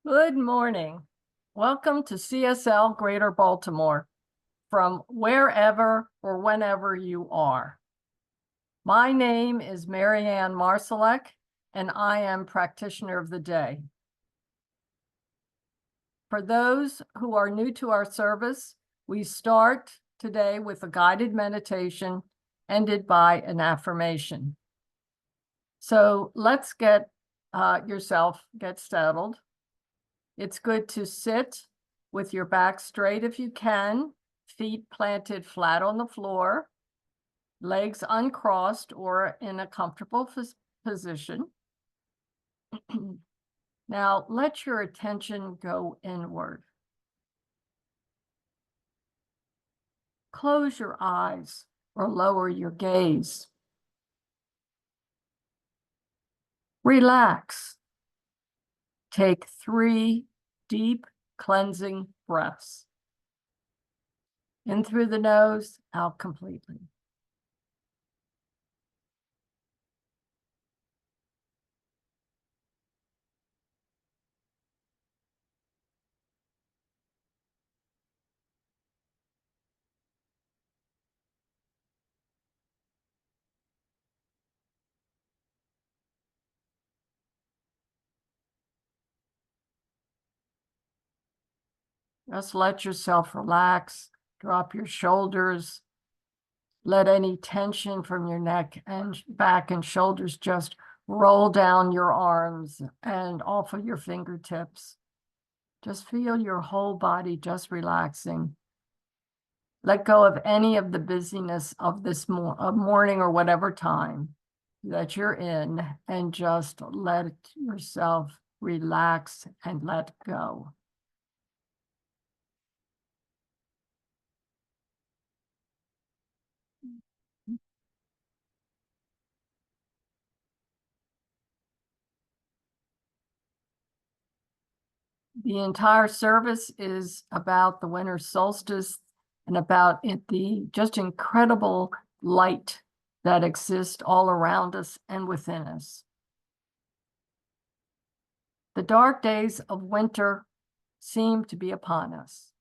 Good morning. Welcome to CSL Greater Baltimore from wherever or whenever you are. My name is Anne Marsalek, and I am practitioner of the day. For those who are new to our service, we start today with a guided meditation ended by an affirmation. So let's get settled. It's good to sit with your back straight if you can, feet planted flat on the floor, legs uncrossed or in a comfortable position. Now let your attention go inward. Close your eyes or lower your gaze. Relax. Take 3 deep cleansing breaths. In through the nose, out completely. Just let yourself relax, drop your shoulders, let any tension from your neck and back and shoulders just roll down your arms and off of your fingertips. Just feel your whole body just relaxing. Let go of any of the busyness of this morning or whatever time that you're in, and just let yourself relax and let go. The entire service is about the winter solstice and about the just incredible light that exists all around us and within us. The dark days of winter seem to be upon us.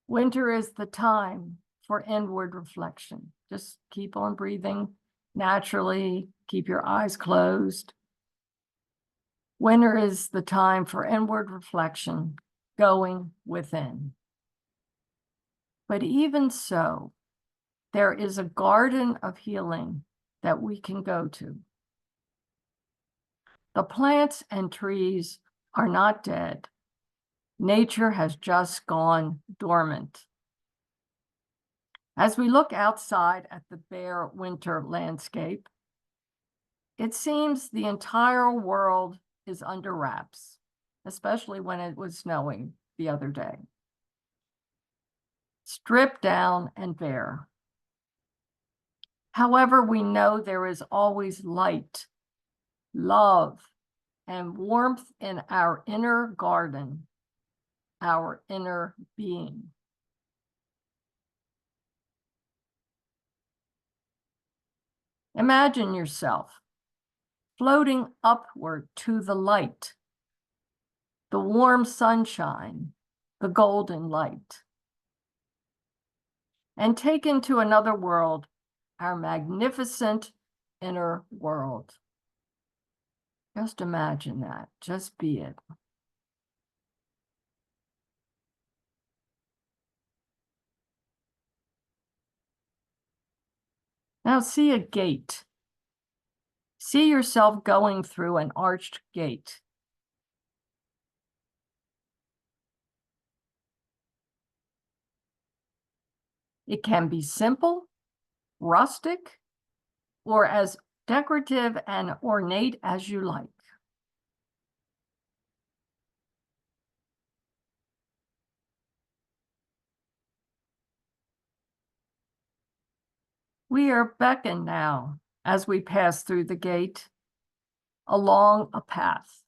Winter is the time for inward reflection. Just keep on breathing naturally, keep your eyes closed. Winter is the time for inward reflection, going within. But even so, there is a garden of healing that we can go to. The plants and trees are not dead. Nature has just gone dormant. As we look outside at the bare winter landscape, it seems the entire world is under wraps, especially when it was snowing the other day. Stripped down and bare. However, we know there is always light, love, and warmth in our inner garden, our inner being. Imagine yourself floating upward to the light, the warm sunshine, the golden light, and take into another world, our magnificent inner world. Just imagine that, just be it. Now see a gate. See yourself going through an arched gate. It can be simple, rustic, or as decorative and ornate as you like. We are beckoned now as we pass through the gate along a path.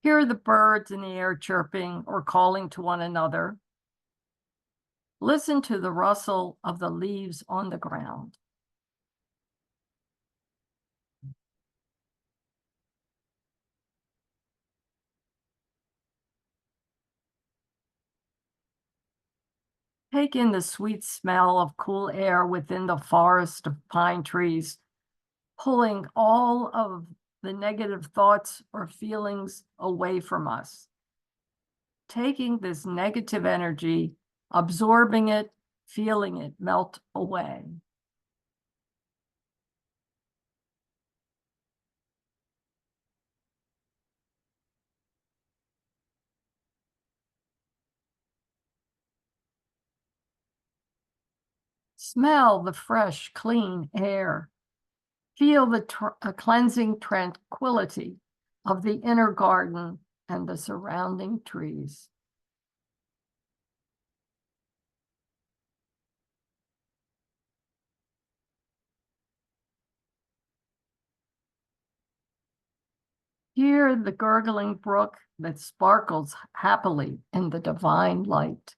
Hear the birds in the air chirping or calling to one another. Listen to the rustle of the leaves on the ground. Take in the sweet smell of cool air within the forest of pine trees, pulling all of the negative thoughts or feelings away from us. Taking this negative energy, absorbing it, feeling it melt away. Smell the fresh, clean air. Feel the cleansing tranquility of the inner garden and the surrounding trees. Hear the gurgling brook that sparkles happily in the divine light.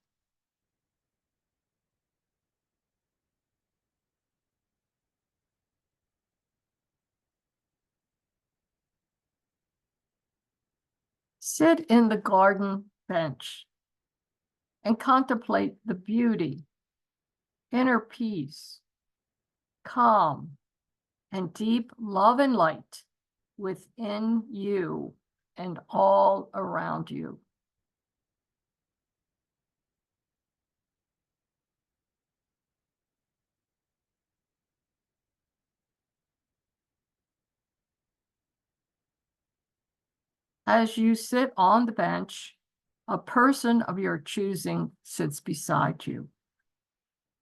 Sit in the garden bench and contemplate the beauty, inner peace, calm, and deep love and light within you and all around you. As you sit on the bench, a person of your choosing sits beside you.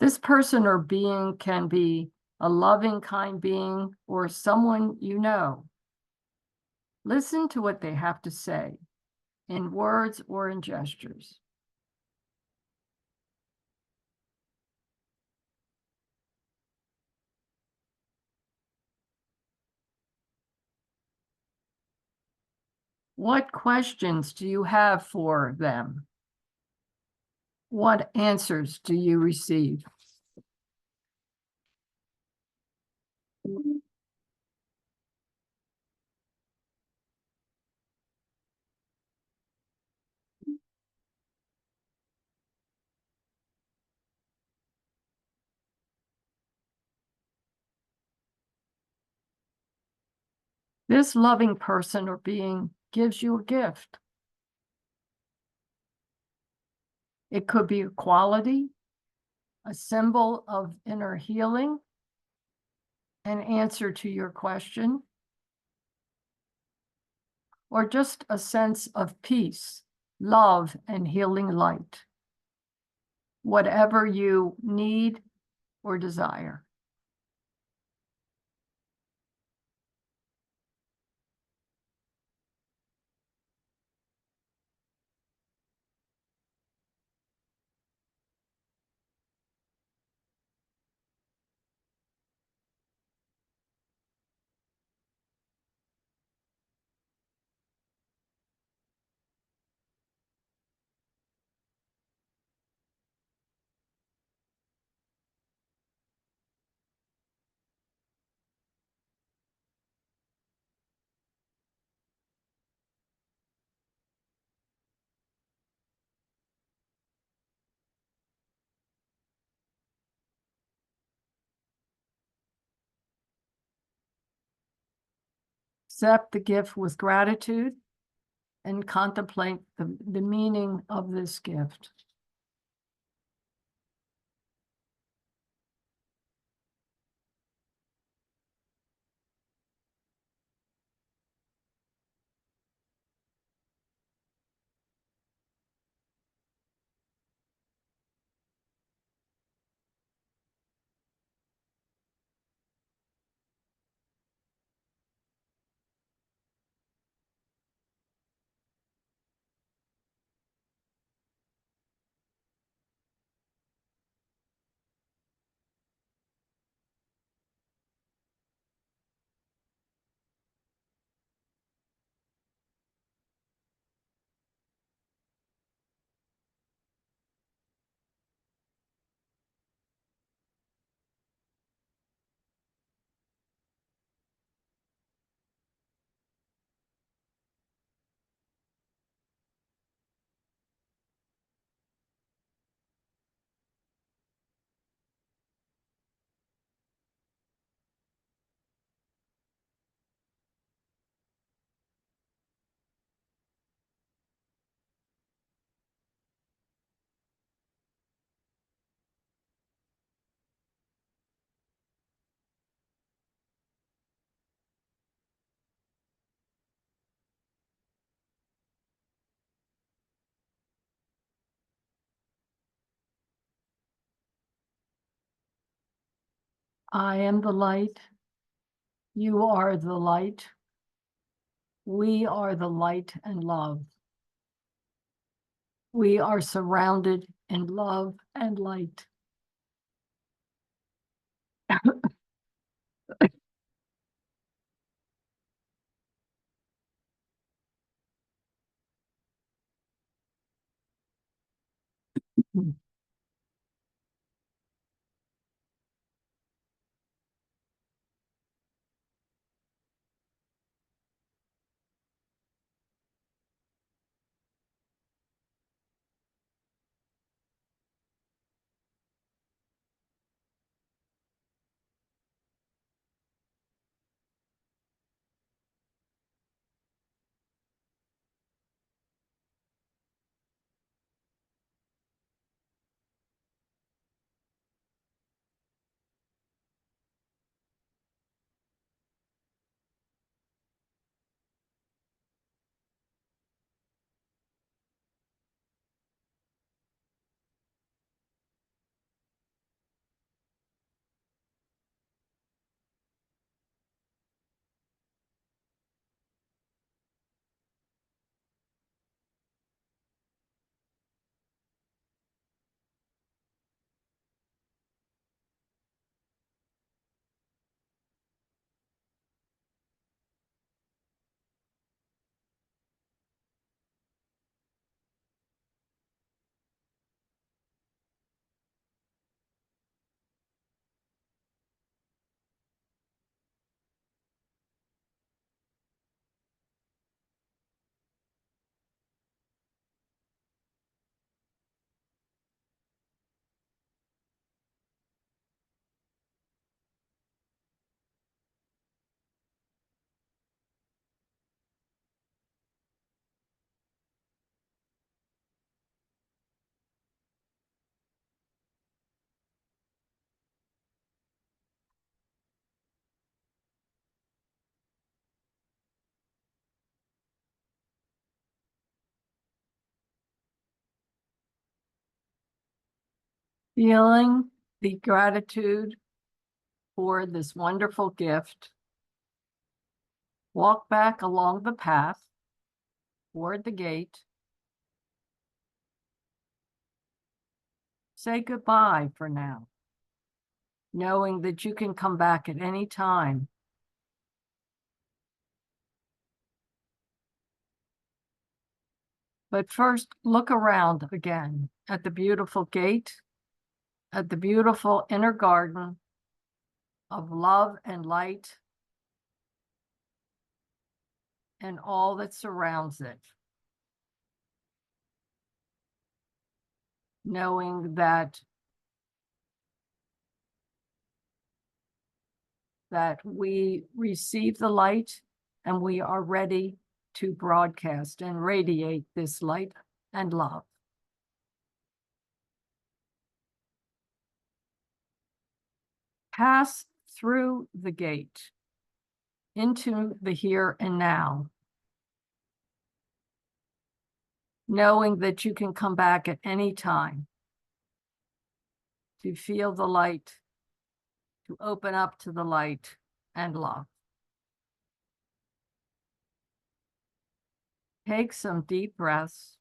This person or being can be a loving, kind being or someone you know. Listen to what they have to say in words or in gestures. What questions do you have for them? What answers do you receive? This loving person or being gives you a gift. It could be a quality, a symbol of inner healing, an answer to your question, or just a sense of peace, love, and healing light. Whatever you need or desire. Accept the gift with gratitude and contemplate the meaning of this gift. I am the light. You are the light. We are the light and love. We are surrounded in love and light. Feeling the gratitude for this wonderful gift, walk back along the path toward the gate. Say goodbye for now, knowing that you can come back at any time. But first, look around again at the beautiful gate, at the beautiful inner garden of love and light and all that surrounds it. Knowing that we receive the light and we are ready to broadcast and radiate this light and love. Pass through the gate into the here and now, knowing that you can come back at any time to feel the light, to open up to the light and love. Take some deep breaths.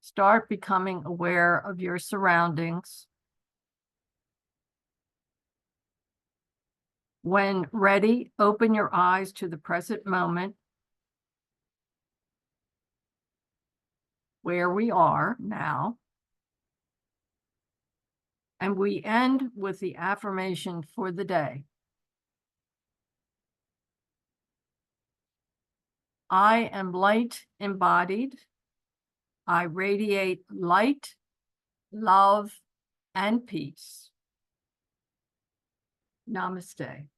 Start becoming aware of your surroundings. When ready, open your eyes to the present moment, where we are now. And we end with the affirmation for the day. I am light embodied. I radiate light, love, and peace. Namaste.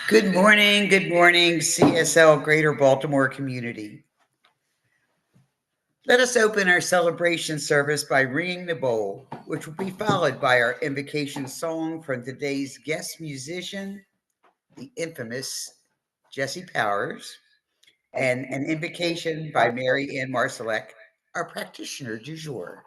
Good morning, CSL Greater Baltimore community. Let us open our celebration service by ringing the bowl, which will be followed by our invocation song from today's guest musician, the infamous Jesse Powers, and an invocation by Anne Marsalek, our practitioner du jour.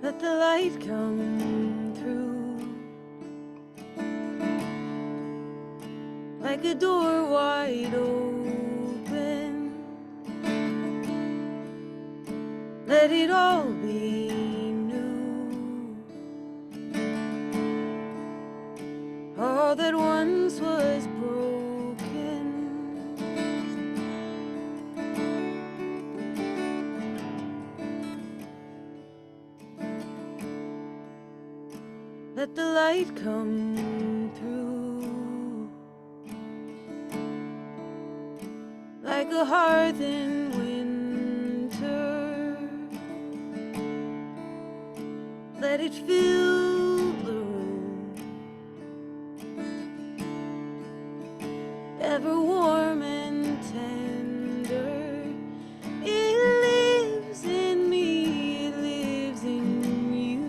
Let the light come through like a door wide open. Let it all be new. All that once was broken, let the light come through like a hearth in winter. Let it fill the room, ever warm and tender. It lives in me, it lives in you.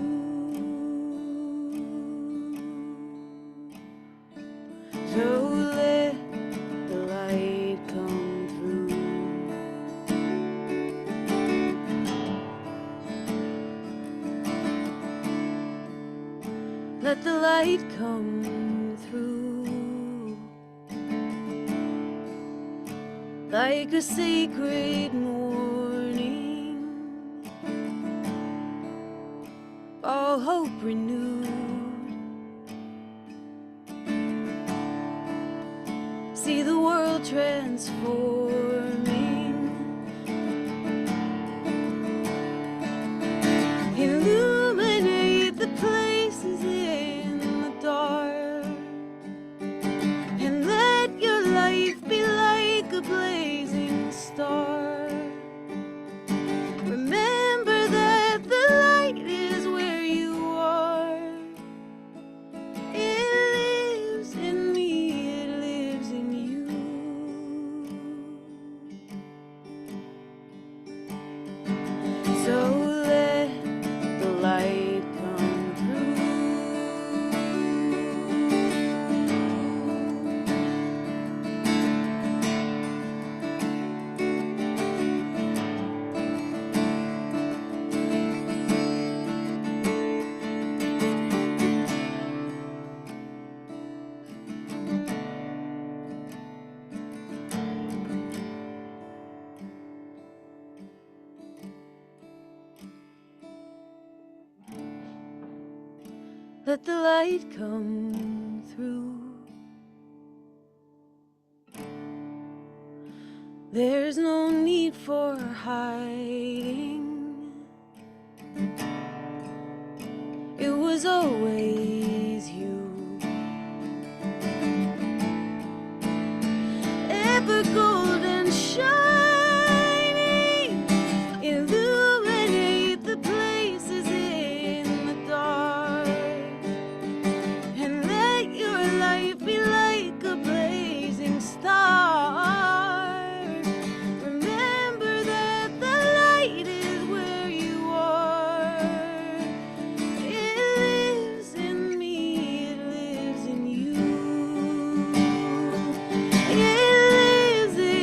So let the light come through. Let the light come through like a sacred morning, all hope renewed. See the world transforming, illuminate the places in the dark, and let your life be like a blazing star. Remember that the light is where you are. It lives in me, it lives in you. So let the light come through. Let the light come through. There's no need for hiding. It was always you. Ever golden shining, illuminate the places in the dark, and let your life be like a blazing star. Remember that the light is where you are. It lives in me, it lives in you. It lives in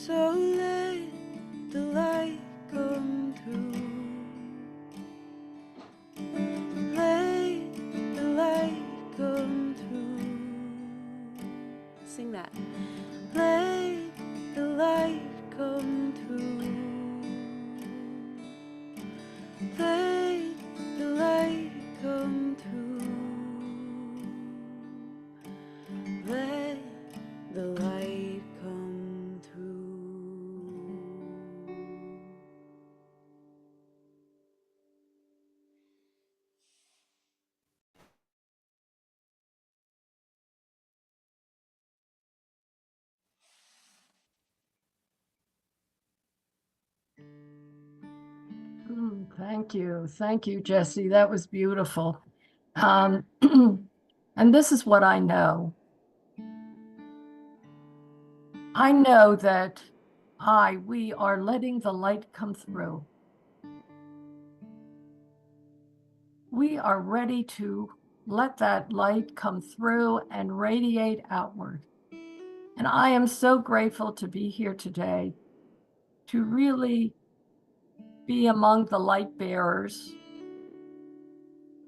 So let the light come through. Let the light come through. Sing that. Let the light come through. Let the light come through. Let the light come through. Thank you. Thank you, Jesse. That was beautiful. And this is what I know. I know that we are letting the light come through. We are ready to let that light come through and radiate outward. And I am so grateful to be here today to really be among the light bearers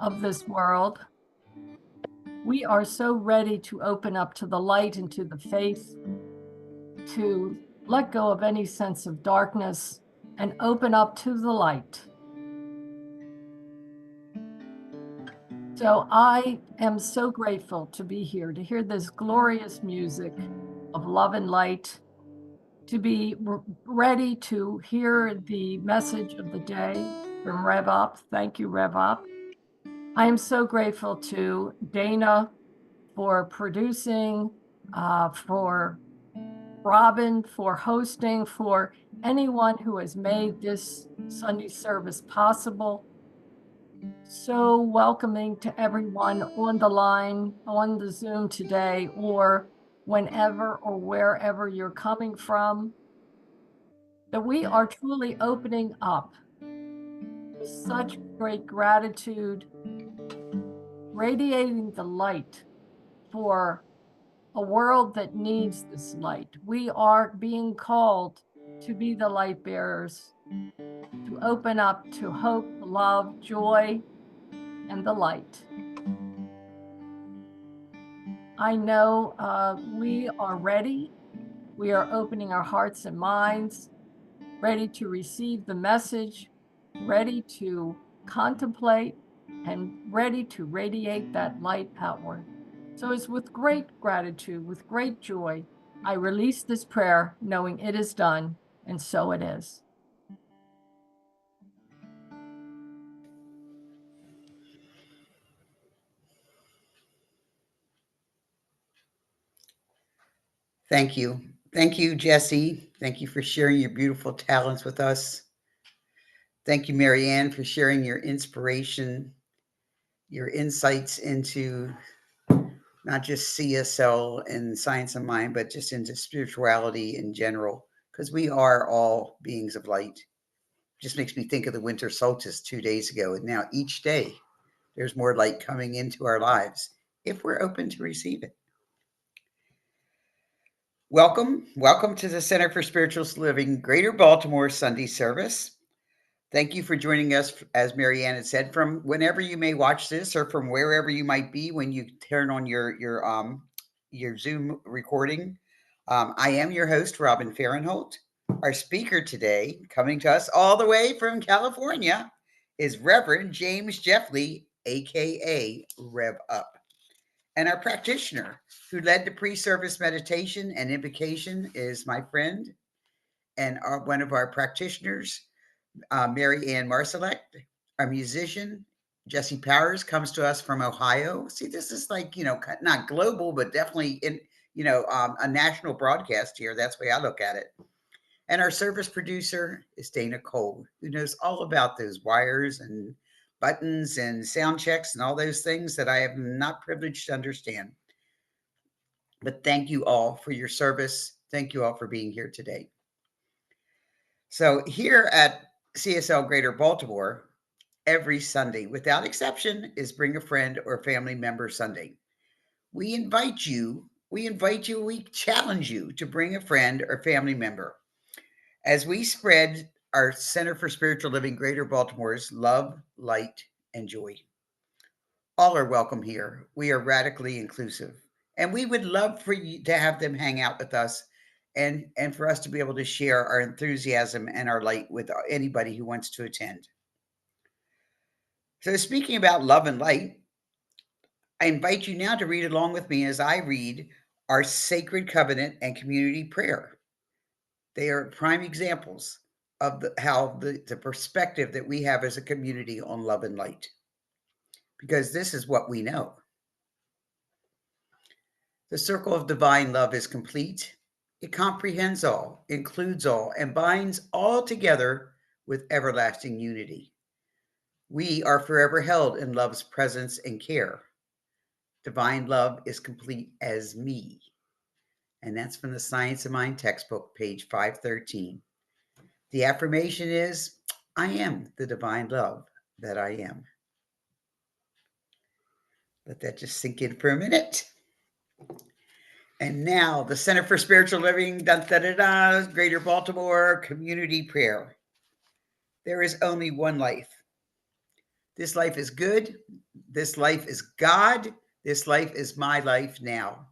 of this world. We are so ready to open up to the light and to the faith, to let go of any sense of darkness and open up to the light. So I am so grateful to be here, to hear this glorious music of love and light, to be ready to hear the message of the day from Rev Up. Thank you, Rev Up. I am so grateful to Dana for producing, for Robin for hosting, for anyone who has made this Sunday service possible. So welcoming to everyone on the line, on the Zoom today, or whenever or wherever you're coming from, that we are truly opening up with such great gratitude, radiating the light for a world that needs this light. We are being called to be the light bearers, to open up to hope, love, joy, and the light. I know we are ready. We are opening our hearts and minds, ready to receive the message, ready to contemplate, and ready to radiate that light outward. So it's with great gratitude, with great joy, I release this prayer, knowing it is done, and so it is. Thank you. Thank you, Jesse. Thank you for sharing your beautiful talents with us. Thank you, Marianne, for sharing your inspiration, your insights into not just CSL and science of mind, but just into spirituality in general, because we are all beings of light. Just makes me think of the winter solstice 2 days ago. And now each day there's more light coming into our lives if we're open to receive it. Welcome to the Center for Spiritual Living Greater Baltimore Sunday service. Thank you for joining us, as Marianne had said, from whenever you may watch this or from wherever you might be when you turn on your Zoom recording. I am your host, Robin Fahrenholt. Our speaker today, coming to us all the way from California, is Reverend James Jeffley, AKA Rev Up. And our practitioner who led the pre-service meditation and invocation is my friend and one of our practitioners, Mary Anne Marsalek. Our musician, Jesse Powers, comes to us from Ohio. See, this is like, not global, but definitely in, a national broadcast here. That's the way I look at it. And our service producer is Dana Cole, who knows all about those wires and buttons and sound checks and all those things that I am not privileged to understand. But thank you all for your service. Thank you all for being here today. So here at CSL Greater Baltimore, every Sunday, without exception, is Bring a Friend or Family Member Sunday. We challenge you to bring a friend or family member. as we spread our Center for Spiritual Living Greater Baltimore's love, light, and joy. All are welcome here. We are radically inclusive, and we would love for you to have them hang out with us and for us to be able to share our enthusiasm and our light with anybody who wants to attend. So speaking about love and light, I invite you now to read along with me as I read our sacred covenant and community prayer. They are prime examples of how the perspective that we have as a community on love and light, because this is what we know. The circle of divine love is complete. It comprehends all, includes all, and binds all together with everlasting unity. We are forever held in love's presence and care. Divine love is complete as me. And that's from the Science of Mind textbook, page 513. The affirmation is, I am the divine love that I am. Let that just sink in for a minute. And now the Center for Spiritual Living, Greater Baltimore Community Prayer. There is only one life. This life is good. This life is God. This life is my life now.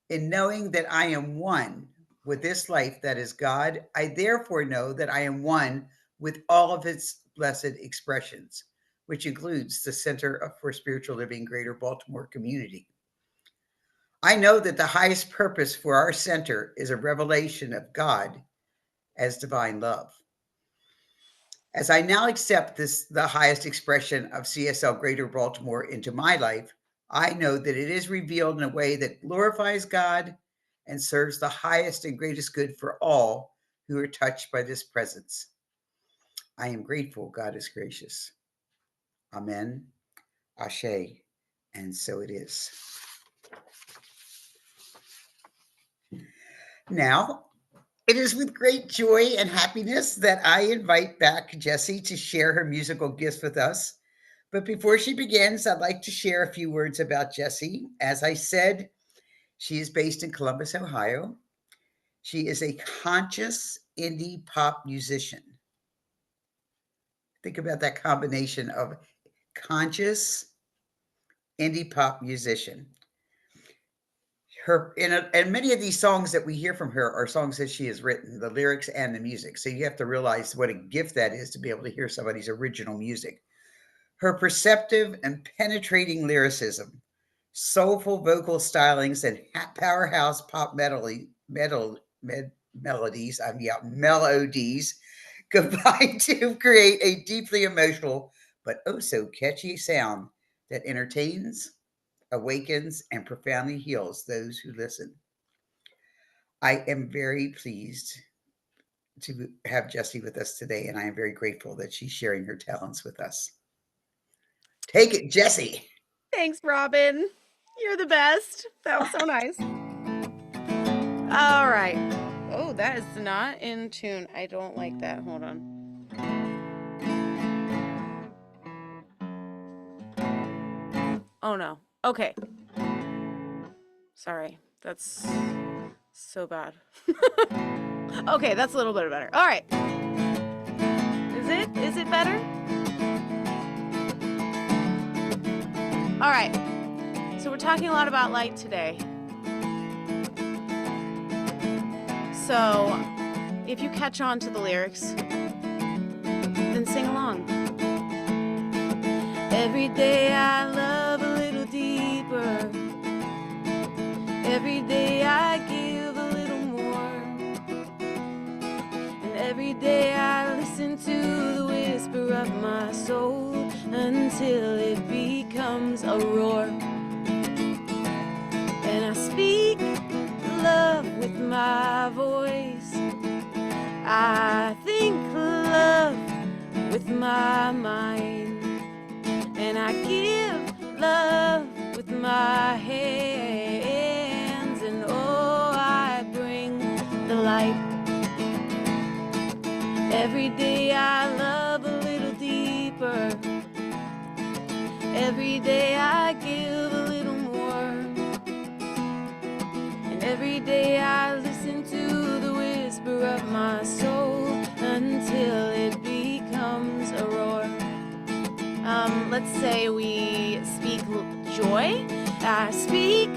In knowing that I am one with this life that is God, I therefore know that I am one with all of its blessed expressions, which includes the Center for Spiritual Living Greater Baltimore Community. I know that the highest purpose for our center is a revelation of God as divine love. As I now accept the highest expression of CSL Greater Baltimore into my life, I know that it is revealed in a way that glorifies God and serves the highest and greatest good for all who are touched by this presence. I am grateful God is gracious. Amen, Ashe, and so it is. Now, it is with great joy and happiness that I invite back Jessie to share her musical gifts with us. But before she begins, I'd like to share a few words about Jessie. As I said, she is based in Columbus, Ohio. She is a conscious indie pop musician. Think about that combination of conscious indie pop musician. And many of these songs that we hear from her are songs that she has written, the lyrics and the music. So you have to realize what a gift that is to be able to hear somebody's original music. Her perceptive and penetrating lyricism, soulful vocal stylings, and powerhouse pop melodies combine to create a deeply emotional but oh so catchy sound that entertains, awakens, and profoundly heals those who listen. I am very pleased to have Jessie with us today, and I am very grateful that she's sharing her talents with us. Take it, Jessie. Thanks, Robin. You're the best. That was so nice. All right. Oh, that is not in tune. I don't like that. Hold on. Oh, no. Okay. Sorry. That's so bad. Okay, that's a little bit better. All right. Is it better? All right. So we're talking a lot about light today. So if you catch on to the lyrics, then sing along. Every day I love a little deeper. Every day I give a little more. And every day I listen to the whisper of my soul until it becomes a roar. And I speak love with my voice. I think love with my mind. And I give love with my hands. And oh, I bring the light. Every day I love a little deeper. Every day I give a little more. And every day I listen to the whisper of my soul let's say we speak joy. I speak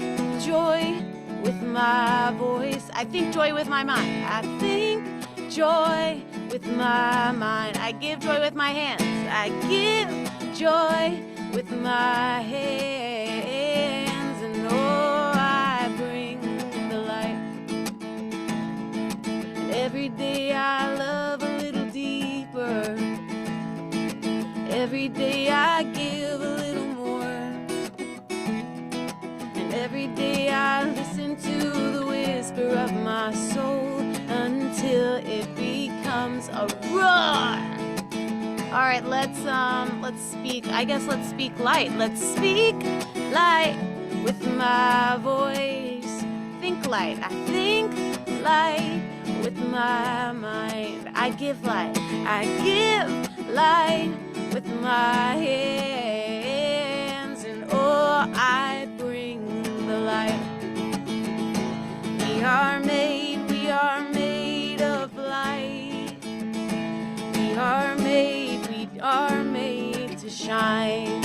joy with my voice. I think joy with my mind. I think joy with my mind. I give joy with my hands. I give joy with my hands. And oh, I bring the light. And every day I love a little deeper. Every day I give a little more. And every day I listen to the whisper of my soul until it becomes a roar. All right, let's speak. I guess let's speak light. Let's speak light with my voice. Think light. I think light with my mind. I give light. I give light with my hands, and oh, I bring the light. We are made of light. We are made to shine.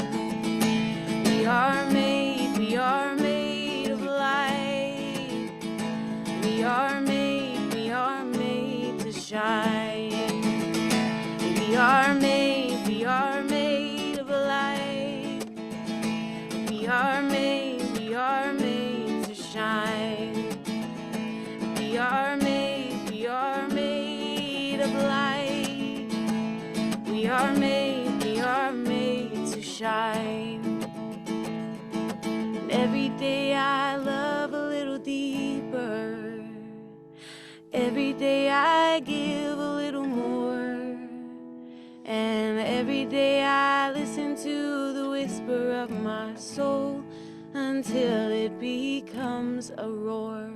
We are made of light. We are made to shine. We are made of light. We are made to shine. We are made of light. We are made to shine. And every day I love a little deeper. Every day I give a little more. And every day I listen to the whisper of my soul until it becomes a roar.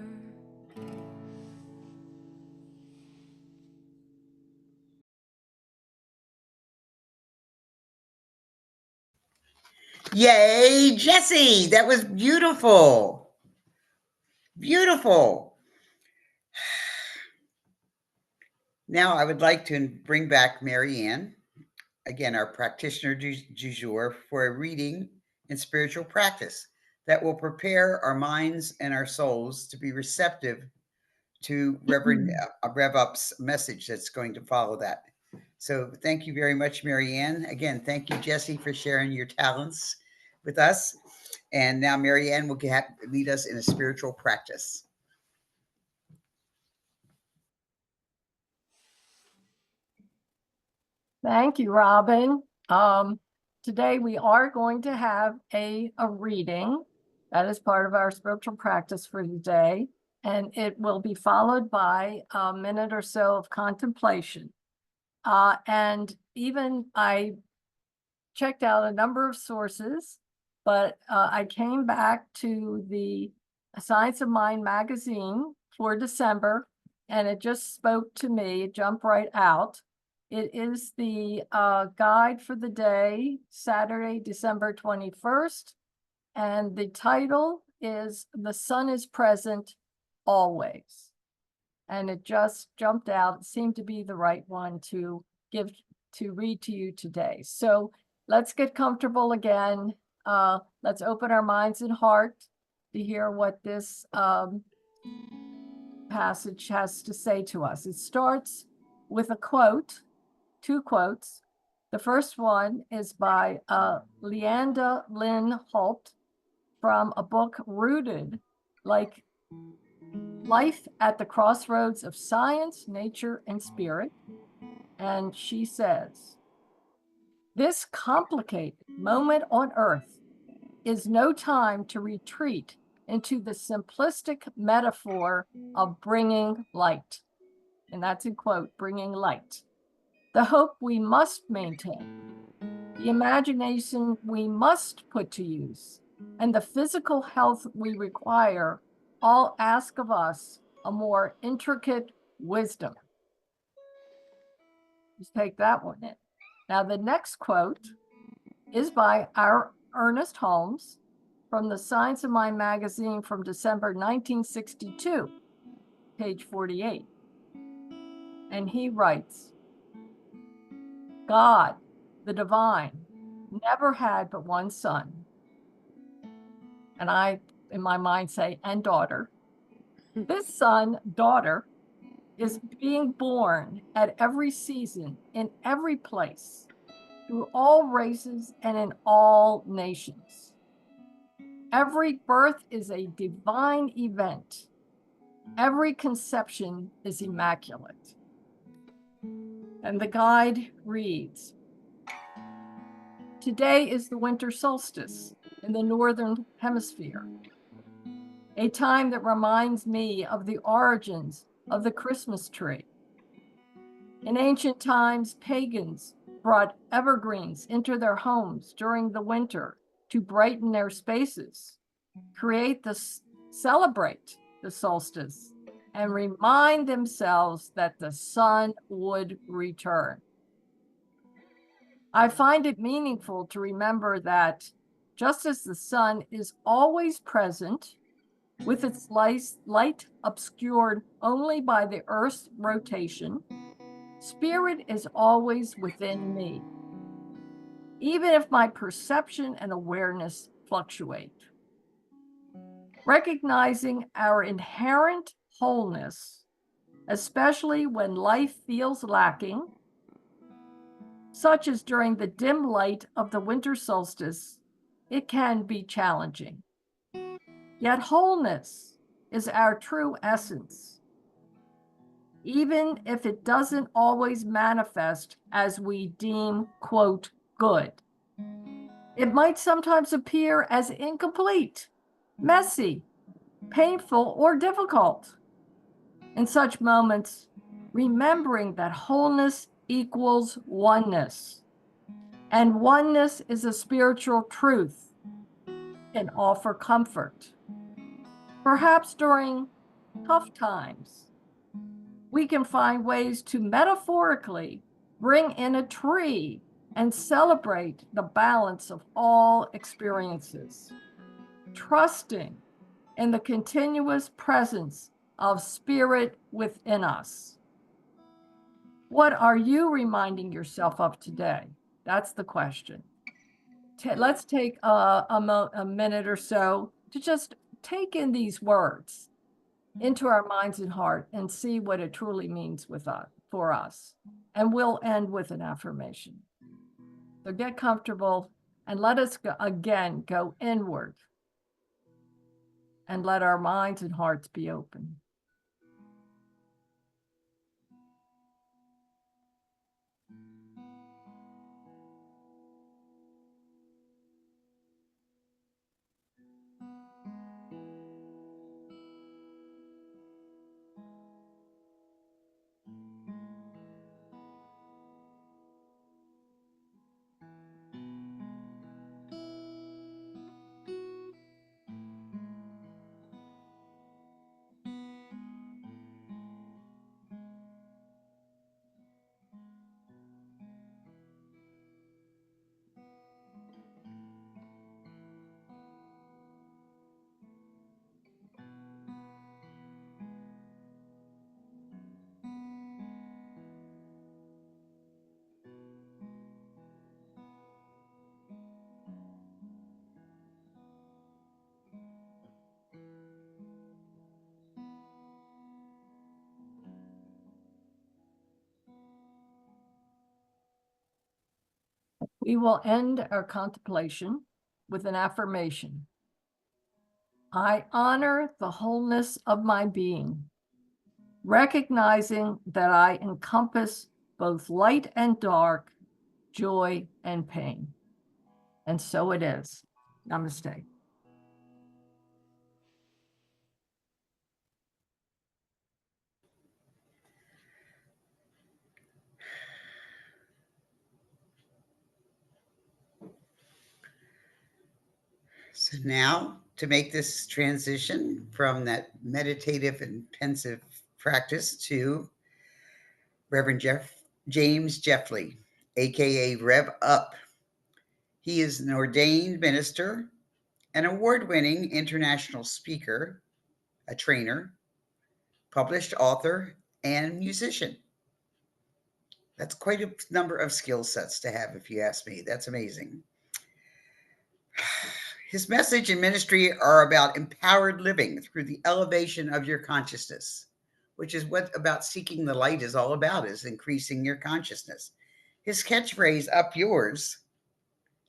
Yay, Jesse! That was beautiful. Beautiful. Now I would like to bring back Mary Ann, again, our practitioner du jour, for a reading and spiritual practice that will prepare our minds and our souls to be receptive to Reverend Rev Up's message that's going to follow that. So thank you very much, Mary Ann. Again, thank you, Jesse, for sharing your talents with us. And now Mary Ann will lead us in a spiritual practice. Thank you, Robin. Today we are going to have a reading. That is part of our spiritual practice for today. And it will be followed by a minute or so of contemplation. And even I checked out a number of sources, but I came back to the Science of Mind magazine for December, and it just spoke to me. It jumped right out. It is the guide for the day, Saturday, December 21st. And the title is The Sun is Present Always. And it just jumped out. It seemed to be the right one to read to you today. So let's get comfortable again. Let's open our minds and heart to hear what this passage has to say to us. It starts with a quote, two quotes. The first one is by Leanda Lynn Holt from a book, Rooted, like Life at the Crossroads of Science, Nature, and Spirit. And she says, this complicated moment on Earth is no time to retreat into the simplistic metaphor of bringing light. And that's in quote, bringing light. The hope we must maintain, the imagination we must put to use, and the physical health we require all ask of us a more intricate wisdom. Just take that one in. Now, the next quote is by our Ernest Holmes from the Science of Mind magazine from December 1962, page 48. And he writes, God, the divine, never had but one son. And I, in my mind, say, and daughter. This son, daughter, is being born at every season, in every place, through all races and in all nations. Every birth is a divine event. Every conception is immaculate. And the guide reads, today is the winter solstice in the northern hemisphere, a time that reminds me of the origins of the Christmas tree. In ancient times, pagans brought evergreens into their homes during the winter to brighten their spaces, celebrate the solstice, and remind themselves that the sun would return. I find it meaningful to remember that just as the sun is always present, with its light obscured only by the Earth's rotation, spirit is always within me, even if my perception and awareness fluctuate. Recognizing our inherent wholeness, especially when life feels lacking, such as during the dim light of the winter solstice, it can be challenging. Yet wholeness is our true essence, even if it doesn't always manifest as we deem, quote, good. It might sometimes appear as incomplete, messy, painful, or difficult. In such moments, remembering that wholeness equals oneness, and oneness is a spiritual truth, can offer comfort. Perhaps during tough times, we can find ways to metaphorically bring in a tree and celebrate the balance of all experiences, trusting in the continuous presence of spirit within us. What are you reminding yourself of today? That's the question. Let's take a minute or so to just take in these words into our minds and heart and see what it truly means for us. And we'll end with an affirmation. So get comfortable and let us again go inward and let our minds and hearts be open. We will end our contemplation with an affirmation. I honor the wholeness of my being, recognizing that I encompass both light and dark, joy and pain. And so it is. Namaste. So now, to make this transition from that meditative and pensive practice to Reverend James Jeffley, AKA Rev Up. He is an ordained minister, an award-winning international speaker, a trainer, published author, and musician. That's quite a number of skill sets to have, if you ask me. That's amazing. His message and ministry are about empowered living through the elevation of your consciousness, which is what about seeking the light is all about, is increasing your consciousness. His catchphrase, up yours,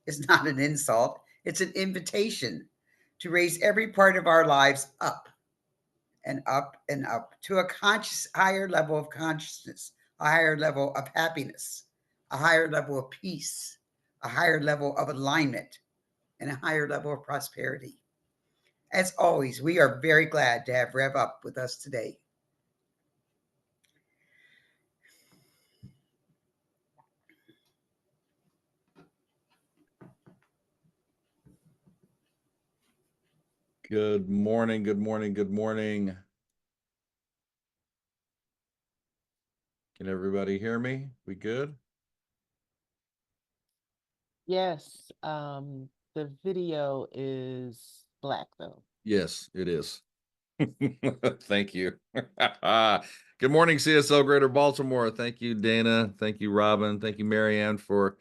is not an insult. It's an invitation to raise every part of our lives up and up and up to a higher level of consciousness, a higher level of happiness, a higher level of peace, a higher level of alignment, and a higher level of prosperity. As always, we are very glad to have Rev up with us today. Good morning, good morning, good morning. Can everybody hear me? We good? Yes, the video is black though. Yes, it is. Thank you. Good morning, CSL Greater Baltimore. Thank you, Dana. Thank you, Robin. Thank you, Marianne, for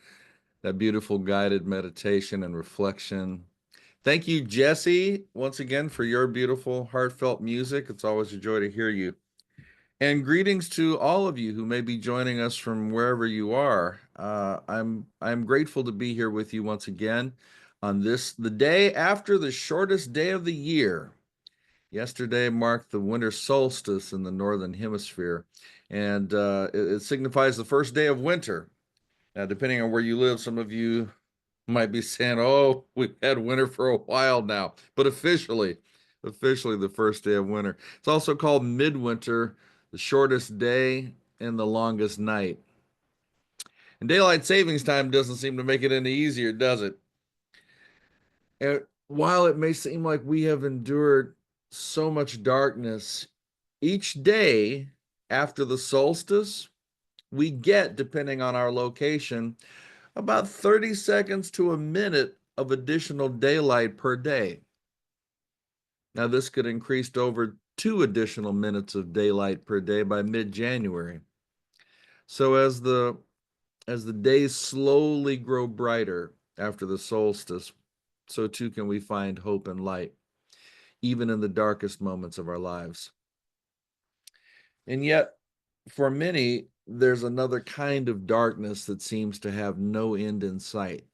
that beautiful guided meditation and reflection. Thank you, Jesse, once again for your beautiful, heartfelt music. It's always a joy to hear you. And greetings to all of you who may be joining us from wherever you are. I'm grateful to be here with you once again on the day after the shortest day of the year. Yesterday marked the winter solstice in the northern hemisphere, and it signifies the first day of winter. Now, depending on where you live, some of you might be saying, "Oh, we've had winter for a while now," but officially the first day of winter. It's also called midwinter, the shortest day and the longest night. And daylight savings time doesn't seem to make it any easier, does it? And while it may seem like we have endured so much darkness, each day after the solstice, we get, depending on our location, about 30 seconds to a minute of additional daylight per day. Now, this could increase to over 2 additional minutes of daylight per day by mid-January. So as the days slowly grow brighter after the solstice, so too can we find hope and light, even in the darkest moments of our lives. And yet, for many, there's another kind of darkness that seems to have no end in sight.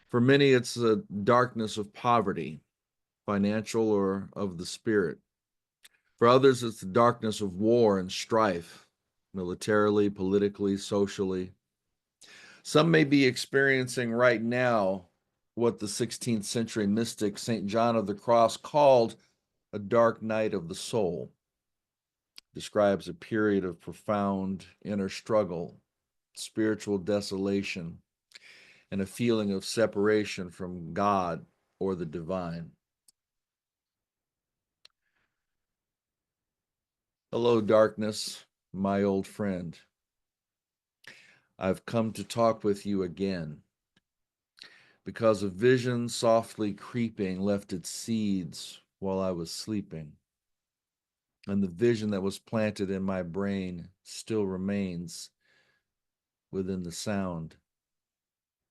For many, it's a darkness of poverty, financial or of the spirit. For others, it's the darkness of war and strife, militarily, politically, socially. Some may be experiencing right now what the 16th century mystic St. John of the Cross called a dark night of the soul. It describes a period of profound inner struggle, spiritual desolation, and a feeling of separation from God or the divine. Hello, darkness, my old friend. I've come to talk with you again because a vision softly creeping left its seeds while I was sleeping. And the vision that was planted in my brain still remains within the sound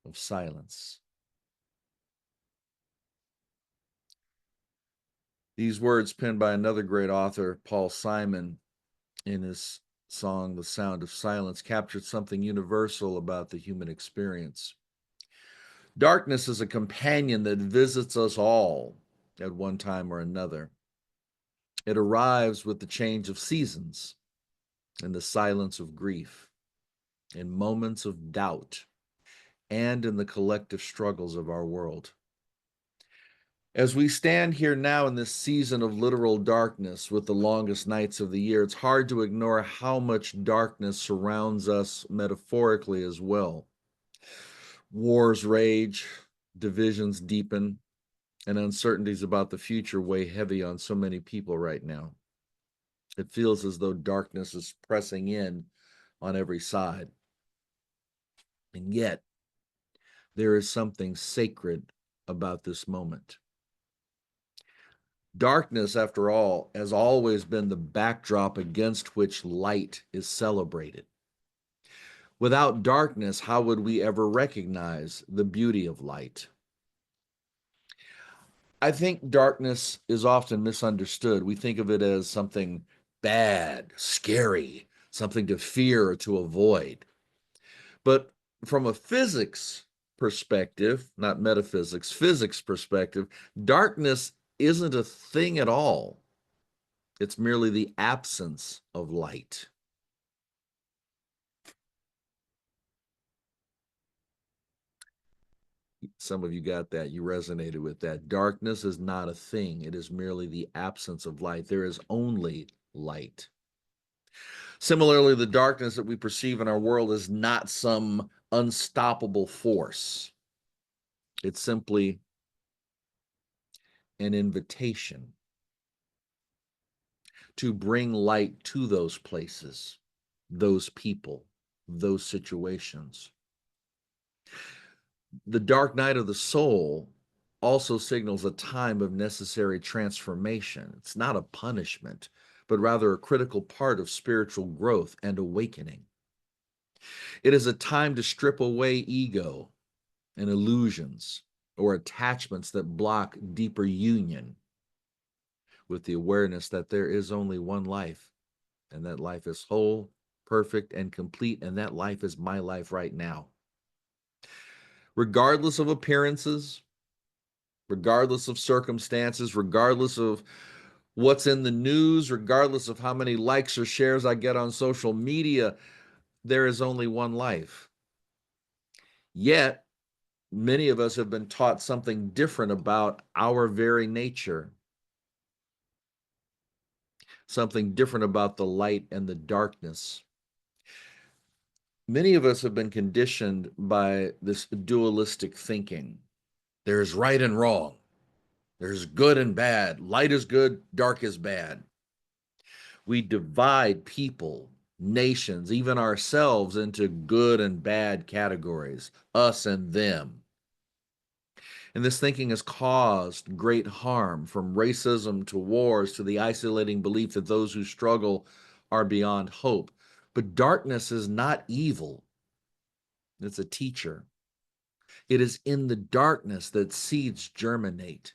of silence. These words, penned by another great author, Paul Simon, in his song, The Sound of Silence, captured something universal about the human experience. Darkness is a companion that visits us all at one time or another. It arrives with the change of seasons, in the silence of grief, in moments of doubt, and in the collective struggles of our world. As we stand here now in this season of literal darkness with the longest nights of the year, it's hard to ignore how much darkness surrounds us metaphorically as well. Wars rage, divisions deepen, and uncertainties about the future weigh heavy on so many people right now. It feels as though darkness is pressing in on every side. And yet, there is something sacred about this moment. Darkness, after all, has always been the backdrop against which light is celebrated. Without darkness, how would we ever recognize the beauty of light? I think darkness is often misunderstood. We think of it as something bad, scary, something to fear or to avoid. But from a physics perspective, not metaphysics, physics perspective, darkness isn't a thing at all. It's merely the absence of light. Some of you got that. You resonated with that. Darkness is not a thing. It is merely the absence of light. There is only light. Similarly, the darkness that we perceive in our world is not some unstoppable force. It's simply an invitation to bring light to those places, those people, those situations. The dark night of the soul also signals a time of necessary transformation. It's not a punishment, but rather a critical part of spiritual growth and awakening. It is a time to strip away ego and illusions or attachments that block deeper union with the awareness that there is only one life, and that life is whole, perfect, and complete, and that life is my life right now. Regardless of appearances, regardless of circumstances, regardless of what's in the news, regardless of how many likes or shares I get on social media, there is only one life. Yet, many of us have been taught something different about our very nature, something different about the light and the darkness. Many of us have been conditioned by this dualistic thinking. There's right and wrong. There's good and bad. Light is good, dark is bad. We divide people, nations, even ourselves into good and bad categories, us and them. And this thinking has caused great harm, from racism to wars to the isolating belief that those who struggle are beyond hope. But darkness is not evil. It's a teacher. It is in the darkness that seeds germinate,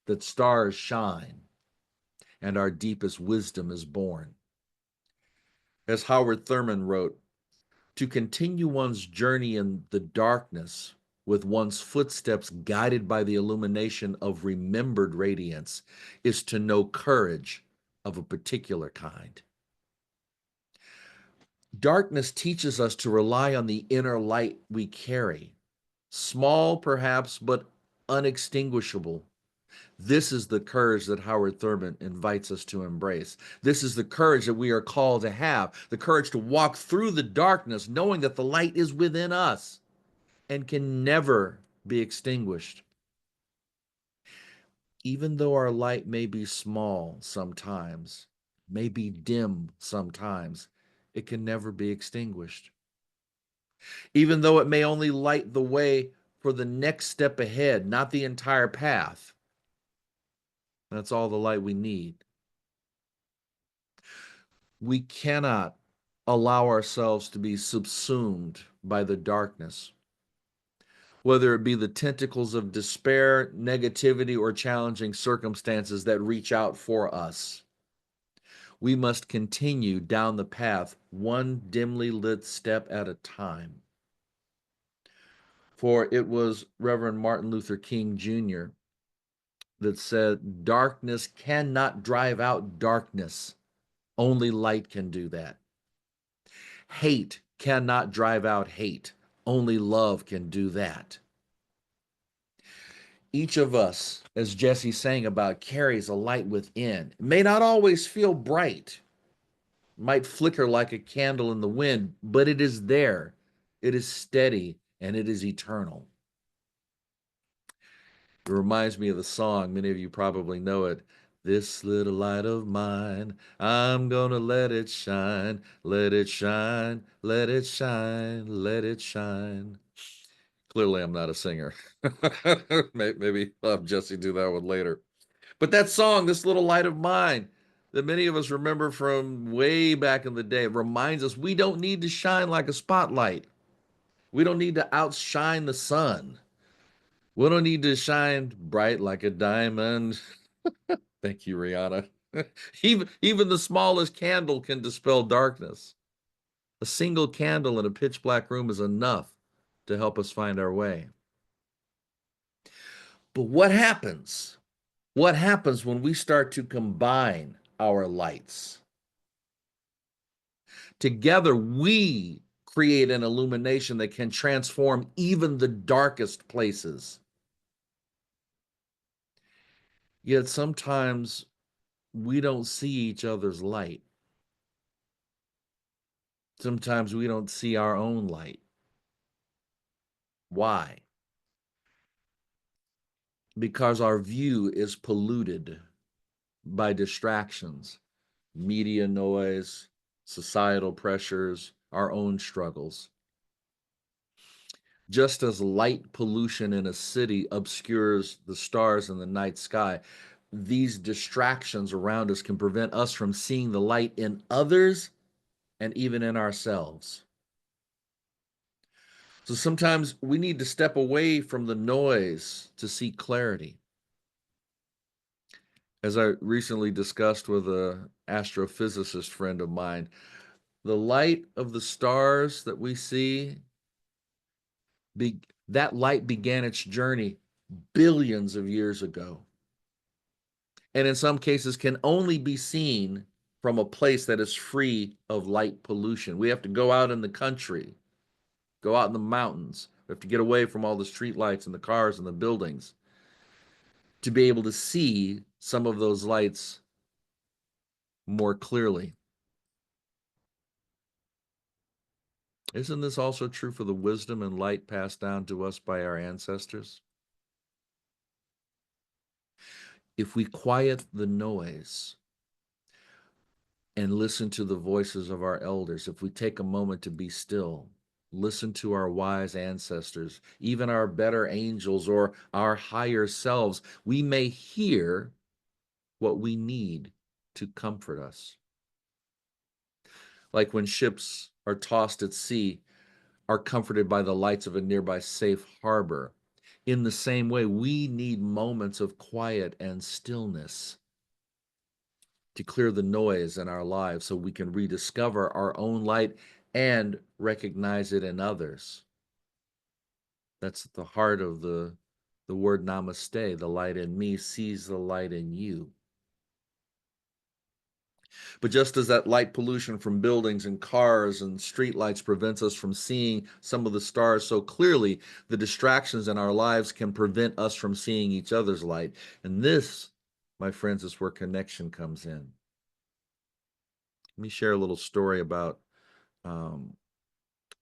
that stars shine, and our deepest wisdom is born. As Howard Thurman wrote, to continue one's journey in the darkness with one's footsteps guided by the illumination of remembered radiance is to know courage of a particular kind. Darkness teaches us to rely on the inner light we carry, small perhaps, but unextinguishable. This is the courage that Howard Thurman invites us to embrace. This is the courage that we are called to have, the courage to walk through the darkness, knowing that the light is within us and can never be extinguished. Even though our light may be small sometimes, may be dim sometimes, it can never be extinguished. Even though it may only light the way for the next step ahead, not the entire path, that's all the light we need. We cannot allow ourselves to be subsumed by the darkness, whether it be the tentacles of despair, negativity, or challenging circumstances that reach out for us. We must continue down the path, one dimly lit step at a time. For it was Reverend Martin Luther King Jr. that said, darkness cannot drive out darkness. Only light can do that. Hate cannot drive out hate. Only love can do that. Each of us, as Jesse sang about, carries a light within. It may not always feel bright, it might flicker like a candle in the wind, but it is there. It is steady and it is eternal. It reminds me of the song, many of you probably know it. This little light of mine, I'm gonna let it shine, let it shine, let it shine, let it shine. Clearly, I'm not a singer. Maybe I'll have Jesse do that one later. But that song, This Little Light of Mine, that many of us remember from way back in the day, reminds us we don't need to shine like a spotlight. We don't need to outshine the sun. We don't need to shine bright like a diamond. Thank you, Rihanna. Even the smallest candle can dispel darkness. A single candle in a pitch black room is enough to help us find our way. But what happens? What happens when we start to combine our lights? Together, we create an illumination that can transform even the darkest places. Yet sometimes we don't see each other's light. Sometimes we don't see our own light. Why? Because our view is polluted by distractions, media noise, societal pressures, our own struggles. Just as light pollution in a city obscures the stars in the night sky, these distractions around us can prevent us from seeing the light in others and even in ourselves. So sometimes we need to step away from the noise to seek clarity. As I recently discussed with an astrophysicist friend of mine, the light of the stars that we see, that light began its journey billions of years ago. And in some cases can only be seen from a place that is free of light pollution. We have to go out in the country, go out in the mountains. We have to get away from all the street lights and the cars and the buildings to be able to see some of those lights more clearly. Isn't this also true for the wisdom and light passed down to us by our ancestors? If we quiet the noise and listen to the voices of our elders, if we take a moment to be still, listen to our wise ancestors, even our better angels or our higher selves, we may hear what we need to comfort us. Like when ships are tossed at sea, are comforted by the lights of a nearby safe harbor. In the same way, we need moments of quiet and stillness to clear the noise in our lives so we can rediscover our own light and recognize it in others. That's at the heart of the word namaste. The light in me sees the light in you. But just as that light pollution from buildings and cars and streetlights prevents us from seeing some of the stars so clearly, the distractions in our lives can prevent us from seeing each other's light. And this, my friends, is where connection comes in. Let me share a little story about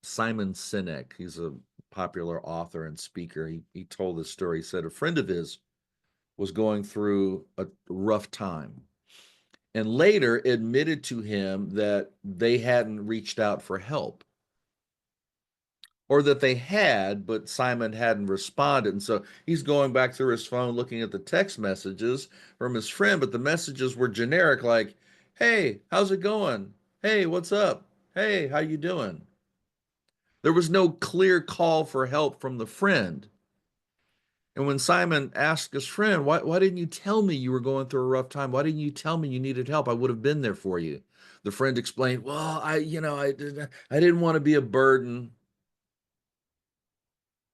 Simon Sinek. He's a popular author and speaker. He told this story. He said a friend of his was going through a rough time, and later admitted to him that they hadn't reached out for help, or that they had, but Simon hadn't responded. And so he's going back through his phone, looking at the text messages from his friend, but the messages were generic, like, "Hey, how's it going? Hey, what's up? Hey, how you doing?" There was no clear call for help from the friend. And when Simon asked his friend, why didn't you tell me you were going through a rough time? Why didn't you tell me you needed help? I would have been there for you. The friend explained, well, I didn't want to be a burden.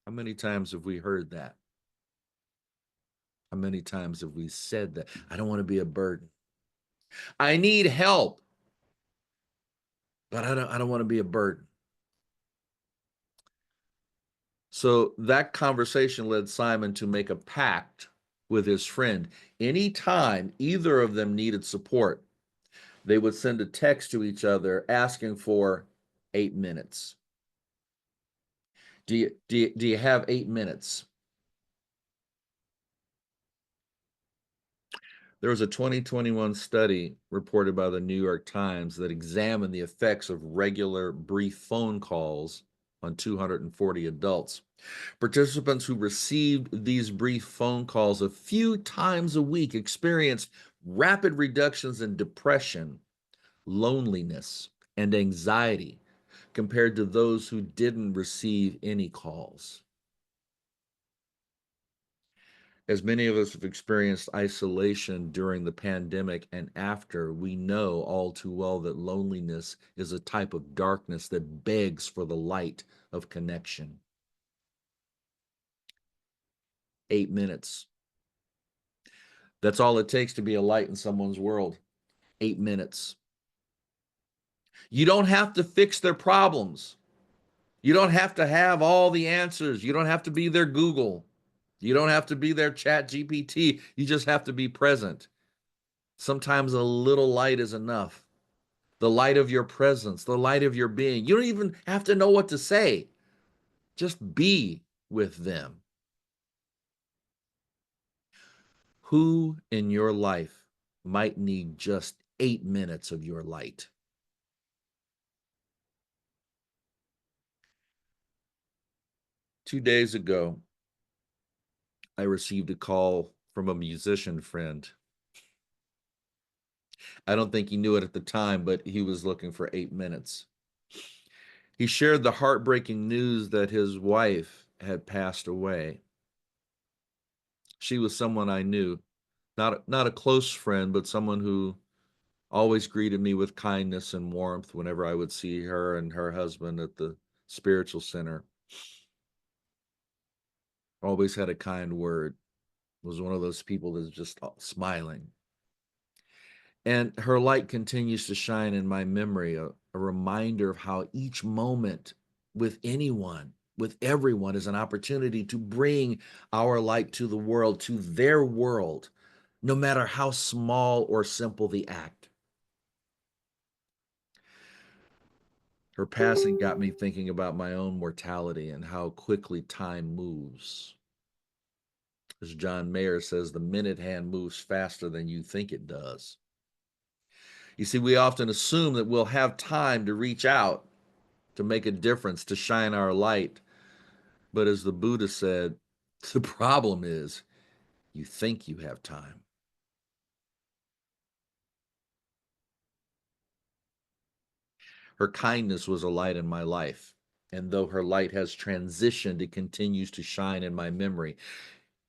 How many times have we heard that? How many times have we said that? I don't want to be a burden. I need help, but I don't want to be a burden. So that conversation led Simon to make a pact with his friend. Anytime either of them needed support, they would send a text to each other asking for 8 minutes. Do you have 8 minutes? There was a 2021 study reported by the New York Times that examined the effects of regular brief phone calls on 240 adults. Participants who received these brief phone calls a few times a week experienced rapid reductions in depression, loneliness, and anxiety compared to those who didn't receive any calls. As many of us have experienced isolation during the pandemic and after, we know all too well that loneliness is a type of darkness that begs for the light of connection. 8 minutes. That's all it takes to be a light in someone's world. 8 minutes. You don't have to fix their problems. You don't have to have all the answers. You don't have to be their Google. You don't have to be their Chat GPT. You just have to be present. Sometimes a little light is enough. The light of your presence, the light of your being. You don't even have to know what to say. Just be with them. Who in your life might need just 8 minutes of your light? Two days ago, I received a call from a musician friend. I don't think he knew it at the time, but he was looking for 8 minutes. He shared the heartbreaking news that his wife had passed away. She was someone I knew, not a close friend, but someone who always greeted me with kindness and warmth whenever I would see her and her husband at the spiritual center. Always had a kind word. Was one of those people that's just smiling. And her light continues to shine in my memory, a reminder of how each moment with anyone, with everyone, is an opportunity to bring our light to the world, to their world, no matter how small or simple the act. Her passing got me thinking about my own mortality and how quickly time moves. As John Mayer says, the minute hand moves faster than you think it does. You see, we often assume that we'll have time to reach out, to make a difference, to shine our light. But as the Buddha said, the problem is you think you have time. Her kindness was a light in my life. And though her light has transitioned, it continues to shine in my memory.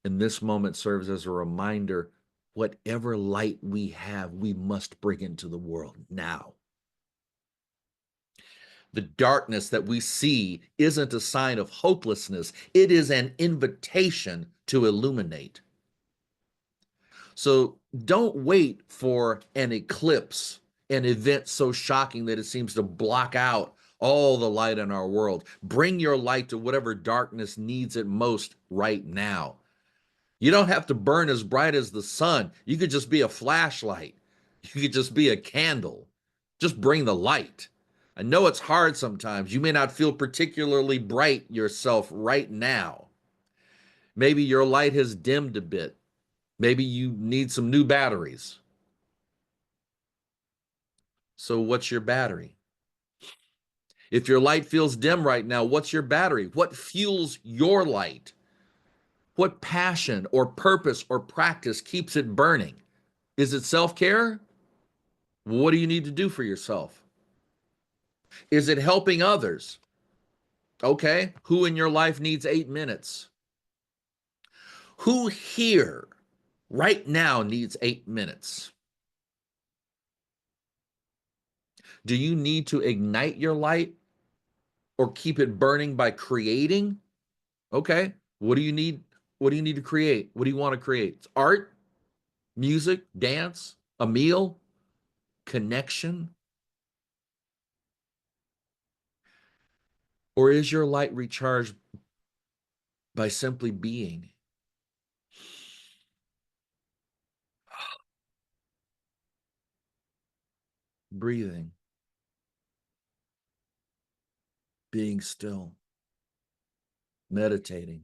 And this moment serves as a reminder, whatever light we have, we must bring into the world now. The darkness that we see isn't a sign of hopelessness. It is an invitation to illuminate. So don't wait for an eclipse, an event so shocking that it seems to block out all the light in our world. Bring your light to whatever darkness needs it most right now. You don't have to burn as bright as the sun. You could just be a flashlight. You could just be a candle. Just bring the light. I know it's hard sometimes. You may not feel particularly bright yourself right now. Maybe your light has dimmed a bit. Maybe you need some new batteries. So what's your battery? If your light feels dim right now, what's your battery? What fuels your light? What passion or purpose or practice keeps it burning? Is it self-care? What do you need to do for yourself? Is it helping others? Okay, who in your life needs 8 minutes? Who here right now needs 8 minutes? Do you need to ignite your light or keep it burning by creating? Okay, what do you need? What do you need to create? What do you want to create? It's art, music, dance, a meal, connection? Or is your light recharged by simply being? Breathing, being still, meditating,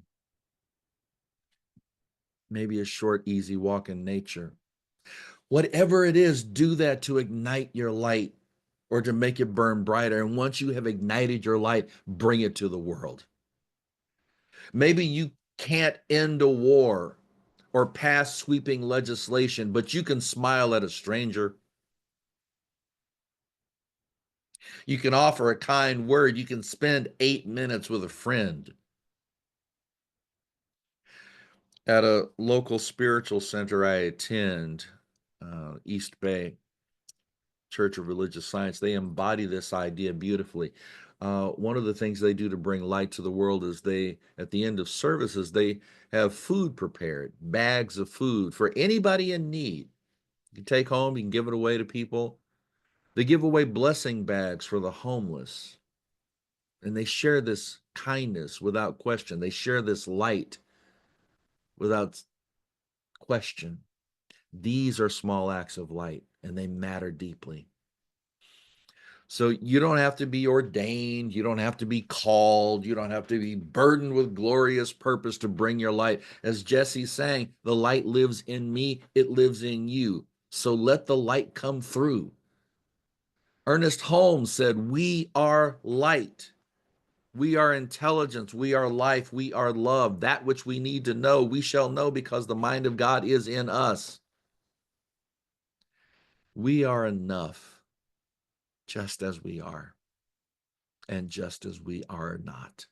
maybe a short, easy walk in nature. Whatever it is, do that to ignite your light or to make it burn brighter. And once you have ignited your light, bring it to the world. Maybe you can't end a war or pass sweeping legislation, but you can smile at a stranger. You can offer a kind word. You can spend 8 minutes with a friend. At a local spiritual center I attend, East Bay Church of Religious Science, they embody this idea beautifully. One of the things they do to bring light to the world is they, at the end of services, they have food prepared, bags of food for anybody in need. You can take home, you can give it away to people. They give away blessing bags for the homeless. And they share this kindness without question. They share this light without question. These are small acts of light, and they matter deeply. So you don't have to be ordained. You don't have to be called. You don't have to be burdened with glorious purpose to bring your light. As Jesse's saying, the light lives in me. It lives in you. So let the light come through. Ernest Holmes said, we are light. We are intelligence. We are life. We are love. That which we need to know, we shall know because the mind of God is in us. We are enough just as we are and just as we are not.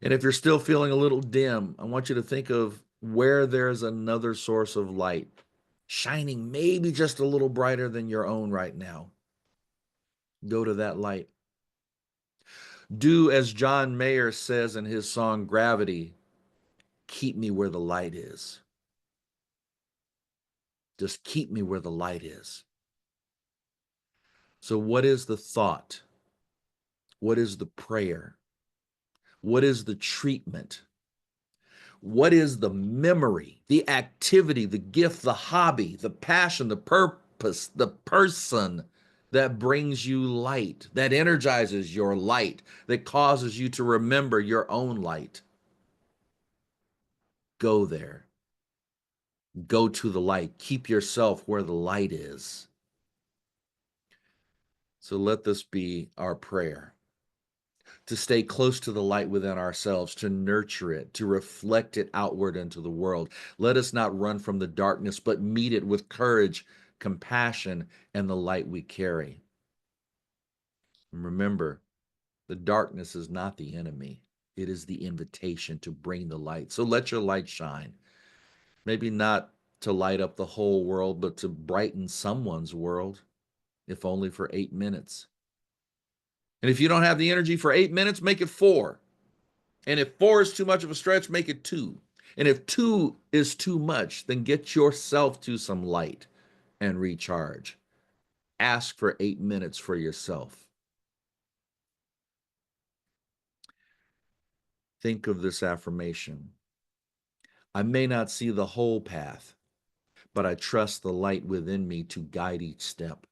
And if you're still feeling a little dim, I want you to think of where there's another source of light shining maybe just a little brighter than your own right now. Go to that light. Do as John Mayer says in his song Gravity, keep me where the light is. Just keep me where the light is. So what is the thought? What is the prayer? What is the treatment? What is the memory, the activity, the gift, the hobby, the passion, the purpose, the person that brings you light, that energizes your light, that causes you to remember your own light? Go there. Go to the light. Keep yourself where the light is. So let this be our prayer. To stay close to the light within ourselves, to nurture it, to reflect it outward into the world. Let us not run from the darkness, but meet it with courage, compassion, and the light we carry. And remember, the darkness is not the enemy. It is the invitation to bring the light. So let your light shine. Maybe not to light up the whole world, but to brighten someone's world, if only for 8 minutes. And if you don't have the energy for 8 minutes, make it 4. And if 4 is too much of a stretch, make it 2. And if 2 is too much, then get yourself to some light and recharge. Ask for 8 minutes for yourself. Think of this affirmation. I may not see the whole path, but I trust the light within me to guide each step.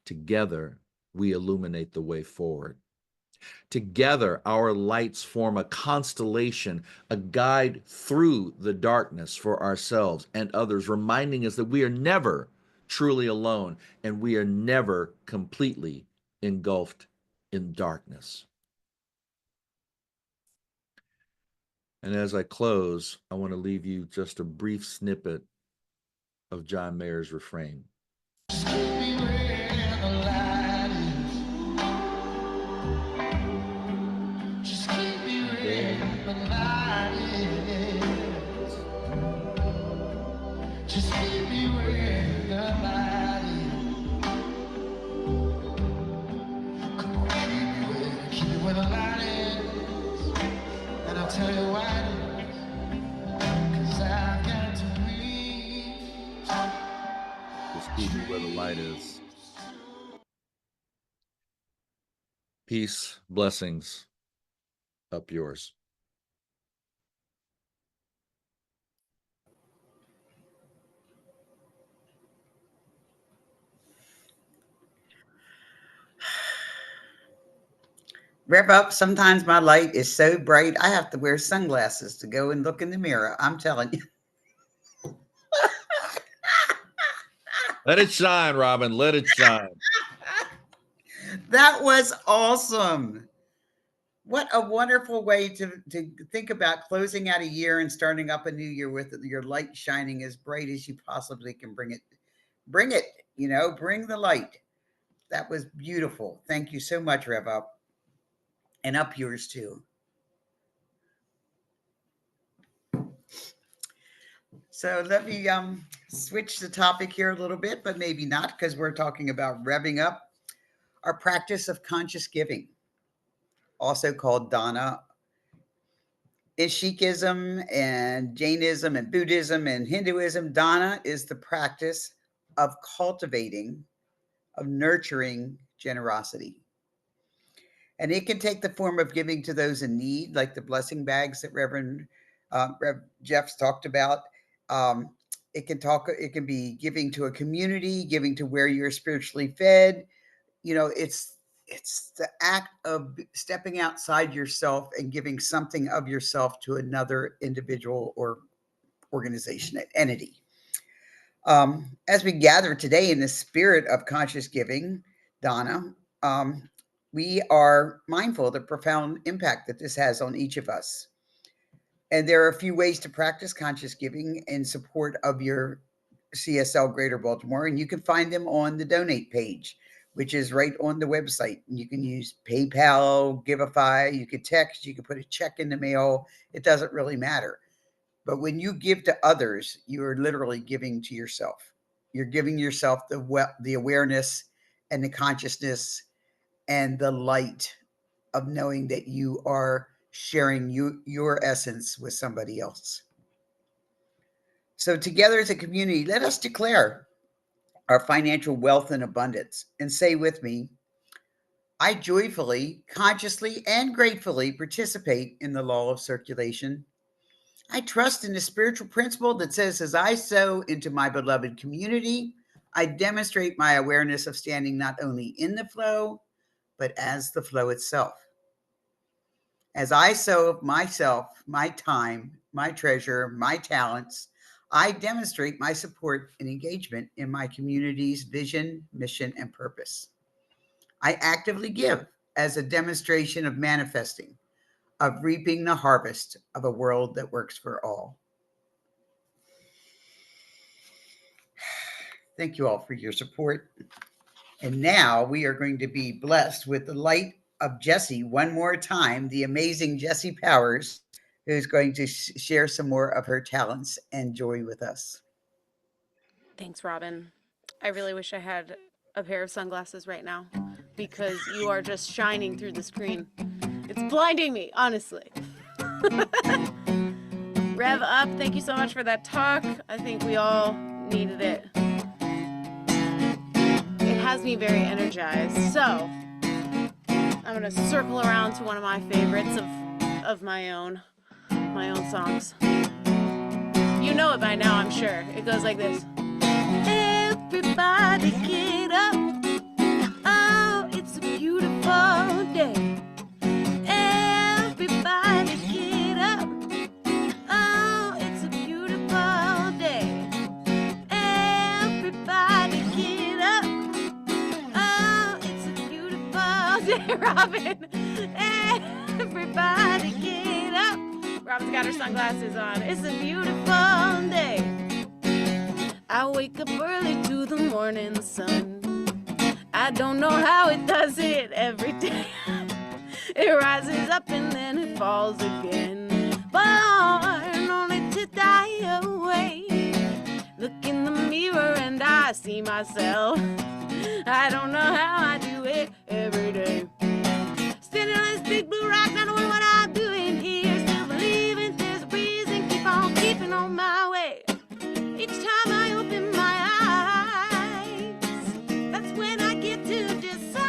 Together, we illuminate the way forward. Together, our lights form a constellation, a guide through the darkness for ourselves and others, reminding us that we are never truly alone and we are never completely engulfed in darkness. And as I close, I want to leave you just a brief snippet of John Mayer's refrain. Tell you why, 'cause I've got to reach. Just keep me where the light is. Peace, blessings, up yours. Rev up. Sometimes my light is so bright, I have to wear sunglasses to go and look in the mirror. I'm telling you. Let it shine, Robin. Let it shine. That was awesome. What a wonderful way to think about closing out a year and starting up a new year with your light shining as bright as you possibly can bring it. Bring it, bring the light. That was beautiful. Thank you so much, Rev Up. And up yours too. So let me switch the topic here a little bit, but maybe not, because we're talking about revving up our practice of conscious giving, also called dana. In Sikhism and Jainism and Buddhism and Hinduism, dana is the practice of cultivating, of nurturing generosity. And it can take the form of giving to those in need, like the blessing bags that Rev Jeff's talked about. It can be giving to a community, giving to where you're spiritually fed. You know, it's the act of stepping outside yourself and giving something of yourself to another individual or organization, entity. As we gather today in the spirit of conscious giving, Donna, we are mindful of the profound impact that this has on each of us. And there are a few ways to practice conscious giving in support of your CSL Greater Baltimore, and you can find them on the donate page, which is right on the website. And you can use PayPal, Giveify, you could text, you can put a check in the mail. It doesn't really matter. But when you give to others, you are literally giving to yourself. You're giving yourself the awareness and the consciousness and the light of knowing that you are sharing your essence with somebody else. So together as a community, let us declare our financial wealth and abundance and say with me, I joyfully, consciously, and gratefully participate in the law of circulation. I trust in the spiritual principle that says, as I sow into my beloved community, I demonstrate my awareness of standing not only in the flow, but as the flow itself. As I sow myself, my time, my treasure, my talents, I demonstrate my support and engagement in my community's vision, mission, and purpose. I actively give as a demonstration of manifesting, of reaping the harvest of a world that works for all. Thank you all for your support. And now we are going to be blessed with the light of Jessie one more time, the amazing Jessie Powers, who's going to share some more of her talents and joy with us. Thanks, Robin. I really wish I had a pair of sunglasses right now because you are just shining through the screen. It's blinding me, honestly. Rev up, thank you so much for that talk. I think we all needed it. It has me very energized. So I'm gonna circle around to one of my favorites of my own songs. You know it by now, I'm sure. It goes like this. Everybody get up. Oh, it's a beautiful day. Everybody get up. Oh, it's a beautiful day. Everybody get up. Oh, it's a beautiful day, Robin. Everybody get up. Robin's got her sunglasses on. It's a beautiful day. I wake up early to the morning sun. I don't know how it does it every day. It rises up and then it falls again. Born only to die away. Look in the mirror and I see myself. I don't know how I do it every day. Standing on this big blue rock, not knowing what I'm doing here. Still believing there's a reason, keep on keeping on my way. Each time I open my eyes, that's when I get to decide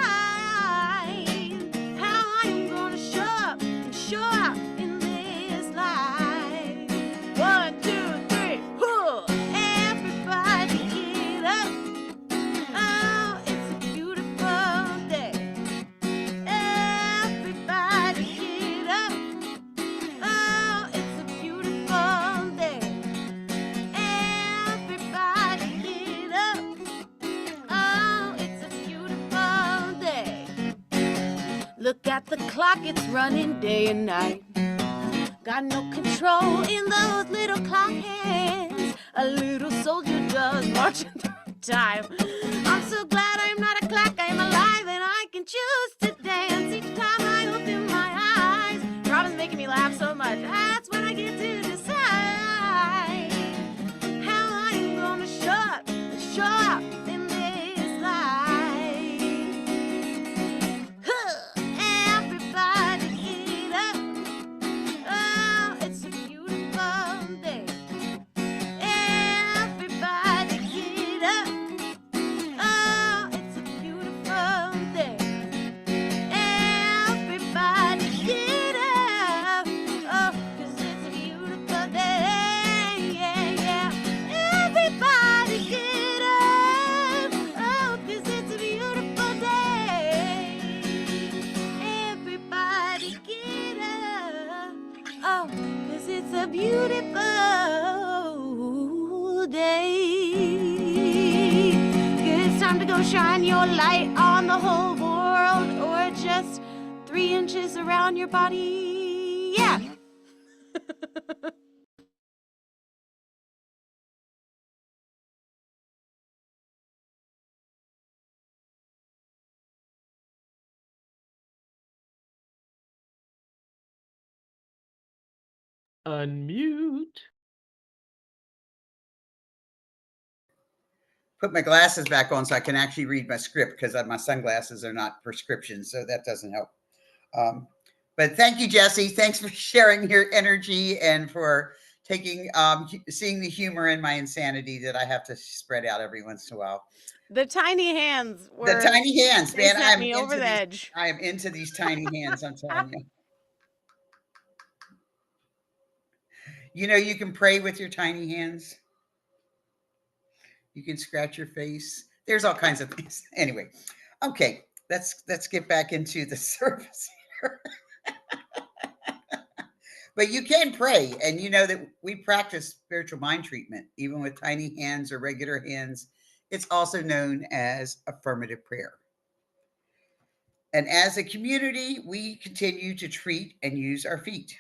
how I'm gonna show up and show out in this life. 1, 2, 3, whoo! Everybody get up. Oh, it's a beautiful day. Everybody get up. Oh, it's a beautiful day. Everybody get up. Oh, it's a beautiful day. Look at the clock, it's running day and night. Got no control in those little clock hands. A little soldier just marching through time. I'm so glad I'm not a clock, I'm alive and I can choose to dance. Each time I open my eyes, Robin's making me laugh so much. That's when I get to decide beautiful day. It's time to go shine your light on the whole world, or just 3 inches around your body. Yeah. Unmute. Put my glasses back on so I can actually read my script, because my sunglasses are not prescription, so that doesn't help. But thank you, Jesse. Thanks for sharing your energy and for taking seeing the humor in my insanity that I have to spread out every once in a while. The tiny hands were. The tiny hands, They man. sent me over the these, edge. I am into these tiny hands. I'm telling you. You know, you can pray with your tiny hands. You can scratch your face. There's all kinds of things. Anyway, okay, let's get back into the service here. But you can pray, and you know that we practice spiritual mind treatment, even with tiny hands or regular hands. It's also known as affirmative prayer. And as a community, we continue to treat and use our feet.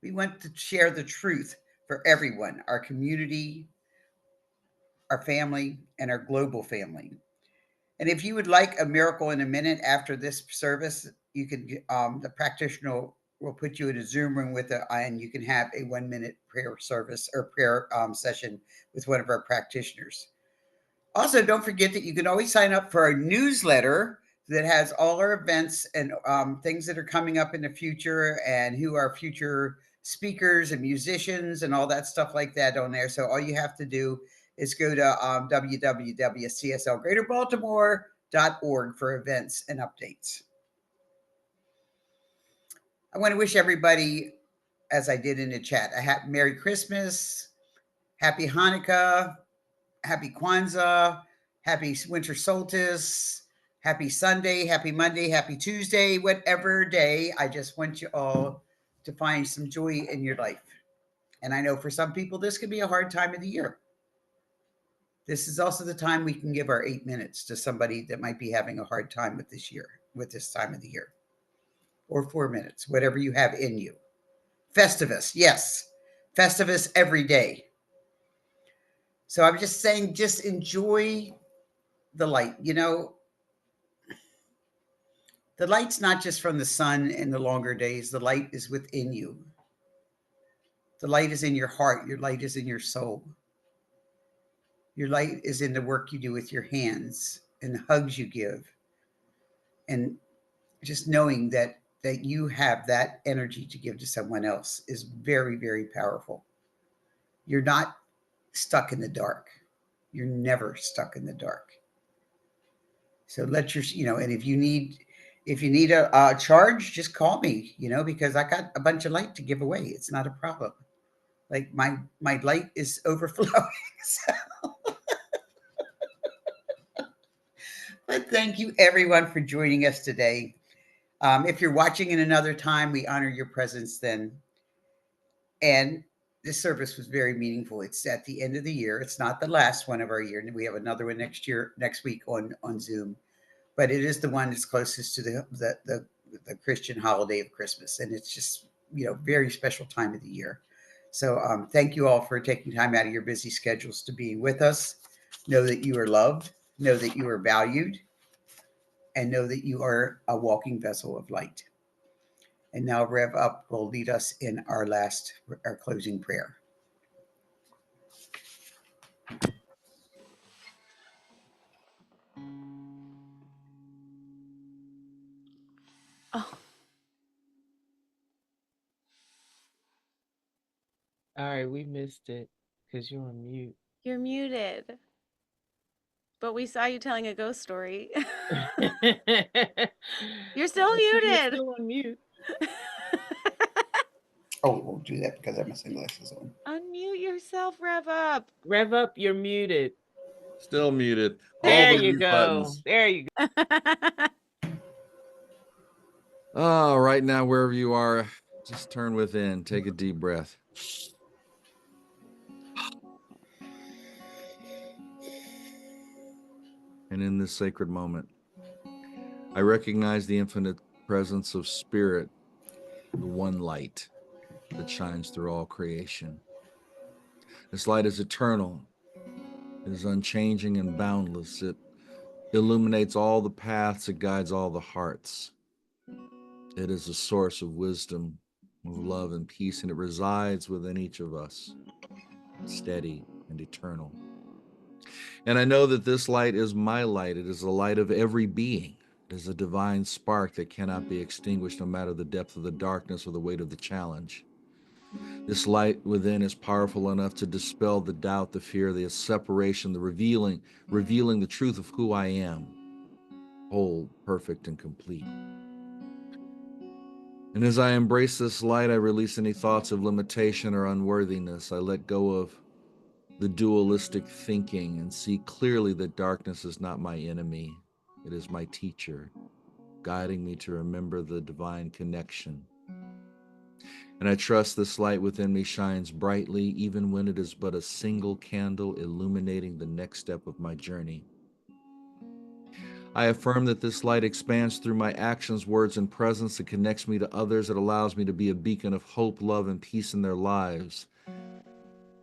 We want to share the truth for everyone, our community, our family, and our global family. And if you would like a miracle in a minute after this service, you can, the practitioner will put you in a Zoom room and you can have a 1-minute prayer service or prayer session with one of our practitioners. Also, don't forget that you can always sign up for our newsletter that has all our events and things that are coming up in the future, and who our future speakers and musicians and all that stuff like that on there. So all you have to do is go to www.cslgreaterbaltimore.org for events and updates. I want to wish everybody, as I did in the chat, a happy Merry Christmas, Happy Hanukkah, Happy Kwanzaa, Happy Winter Solstice, Happy Sunday, Happy Monday, Happy Tuesday, whatever day. I just want you all to find some joy in your life. And I know for some people, this could be a hard time of the year. This is also the time we can give our 8 minutes to somebody that might be having a hard time with this time of the year. Or 4 minutes, whatever you have in you. Festivus, yes. Festivus every day. So I'm just saying, just enjoy the light. You know, the light's not just from the sun in the longer days. The light is within you. The light is in your heart. Your light is in your soul. Your light is in the work you do with your hands and the hugs you give. And just knowing that you have that energy to give to someone else is very, very powerful. You're not stuck in the dark. You're never stuck in the dark. So let your, and if you need a charge, just call me, because I got a bunch of light to give away. It's not a problem. Like my light is overflowing. So. But thank you everyone for joining us today. If you're watching in another time, we honor your presence then. And this service was very meaningful. It's at the end of the year. It's not the last one of our year. We have another one next week on Zoom. But it is the one that's closest to the Christian holiday of Christmas. And it's just, very special time of the year. So thank you all for taking time out of your busy schedules to be with us. Know that you are loved. Know that you are valued. And know that you are a walking vessel of light. And now Rev Up will lead us in our closing prayer. Oh, All right, we missed it because you're on mute. you're muted. But we saw you telling a ghost story. You're still You're muted. still on mute. Oh, we'll do that because I have my sunglasses on. Unmute yourself, Rev Up. Rev Up, you're muted. Still muted. There All the you mute go. buttons. There you go. Oh, right now, wherever you are, just turn within, take a deep breath. And in this sacred moment, I recognize the infinite presence of spirit, the one light that shines through all creation. This light is eternal, it is unchanging and boundless. It illuminates all the paths, it guides all the hearts. It is a source of wisdom, of love and peace, and it resides within each of us, steady and eternal. And I know that this light is my light. It is the light of every being. It is a divine spark that cannot be extinguished no matter the depth of the darkness or the weight of the challenge. This light within is powerful enough to dispel the doubt, the fear, the separation, the revealing the truth of who I am, whole, perfect, and complete. And as I embrace this light, I release any thoughts of limitation or unworthiness. I let go of the dualistic thinking and see clearly that darkness is not my enemy. It is my teacher, guiding me to remember the divine connection. And I trust this light within me shines brightly, even when it is but a single candle illuminating the next step of my journey. I affirm that this light expands through my actions, words, and presence. It connects me to others. It allows me to be a beacon of hope, love, and peace in their lives.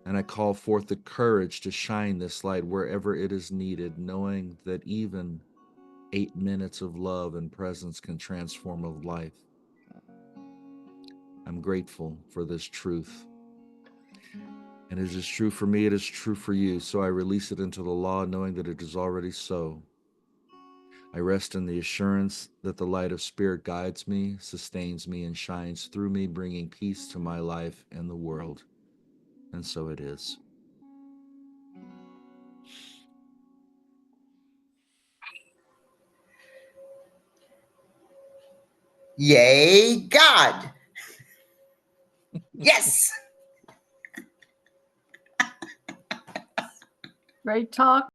And I call forth the courage to shine this light wherever it is needed, knowing that even 8 minutes of love and presence can transform a life. I'm grateful for this truth. And it is true for me, it is true for you. So I release it into the law, knowing that it is already so. I rest in the assurance that the light of spirit guides me, sustains me, and shines through me, bringing peace to my life and the world. And so it is. Yay, God. Yes. Great talk.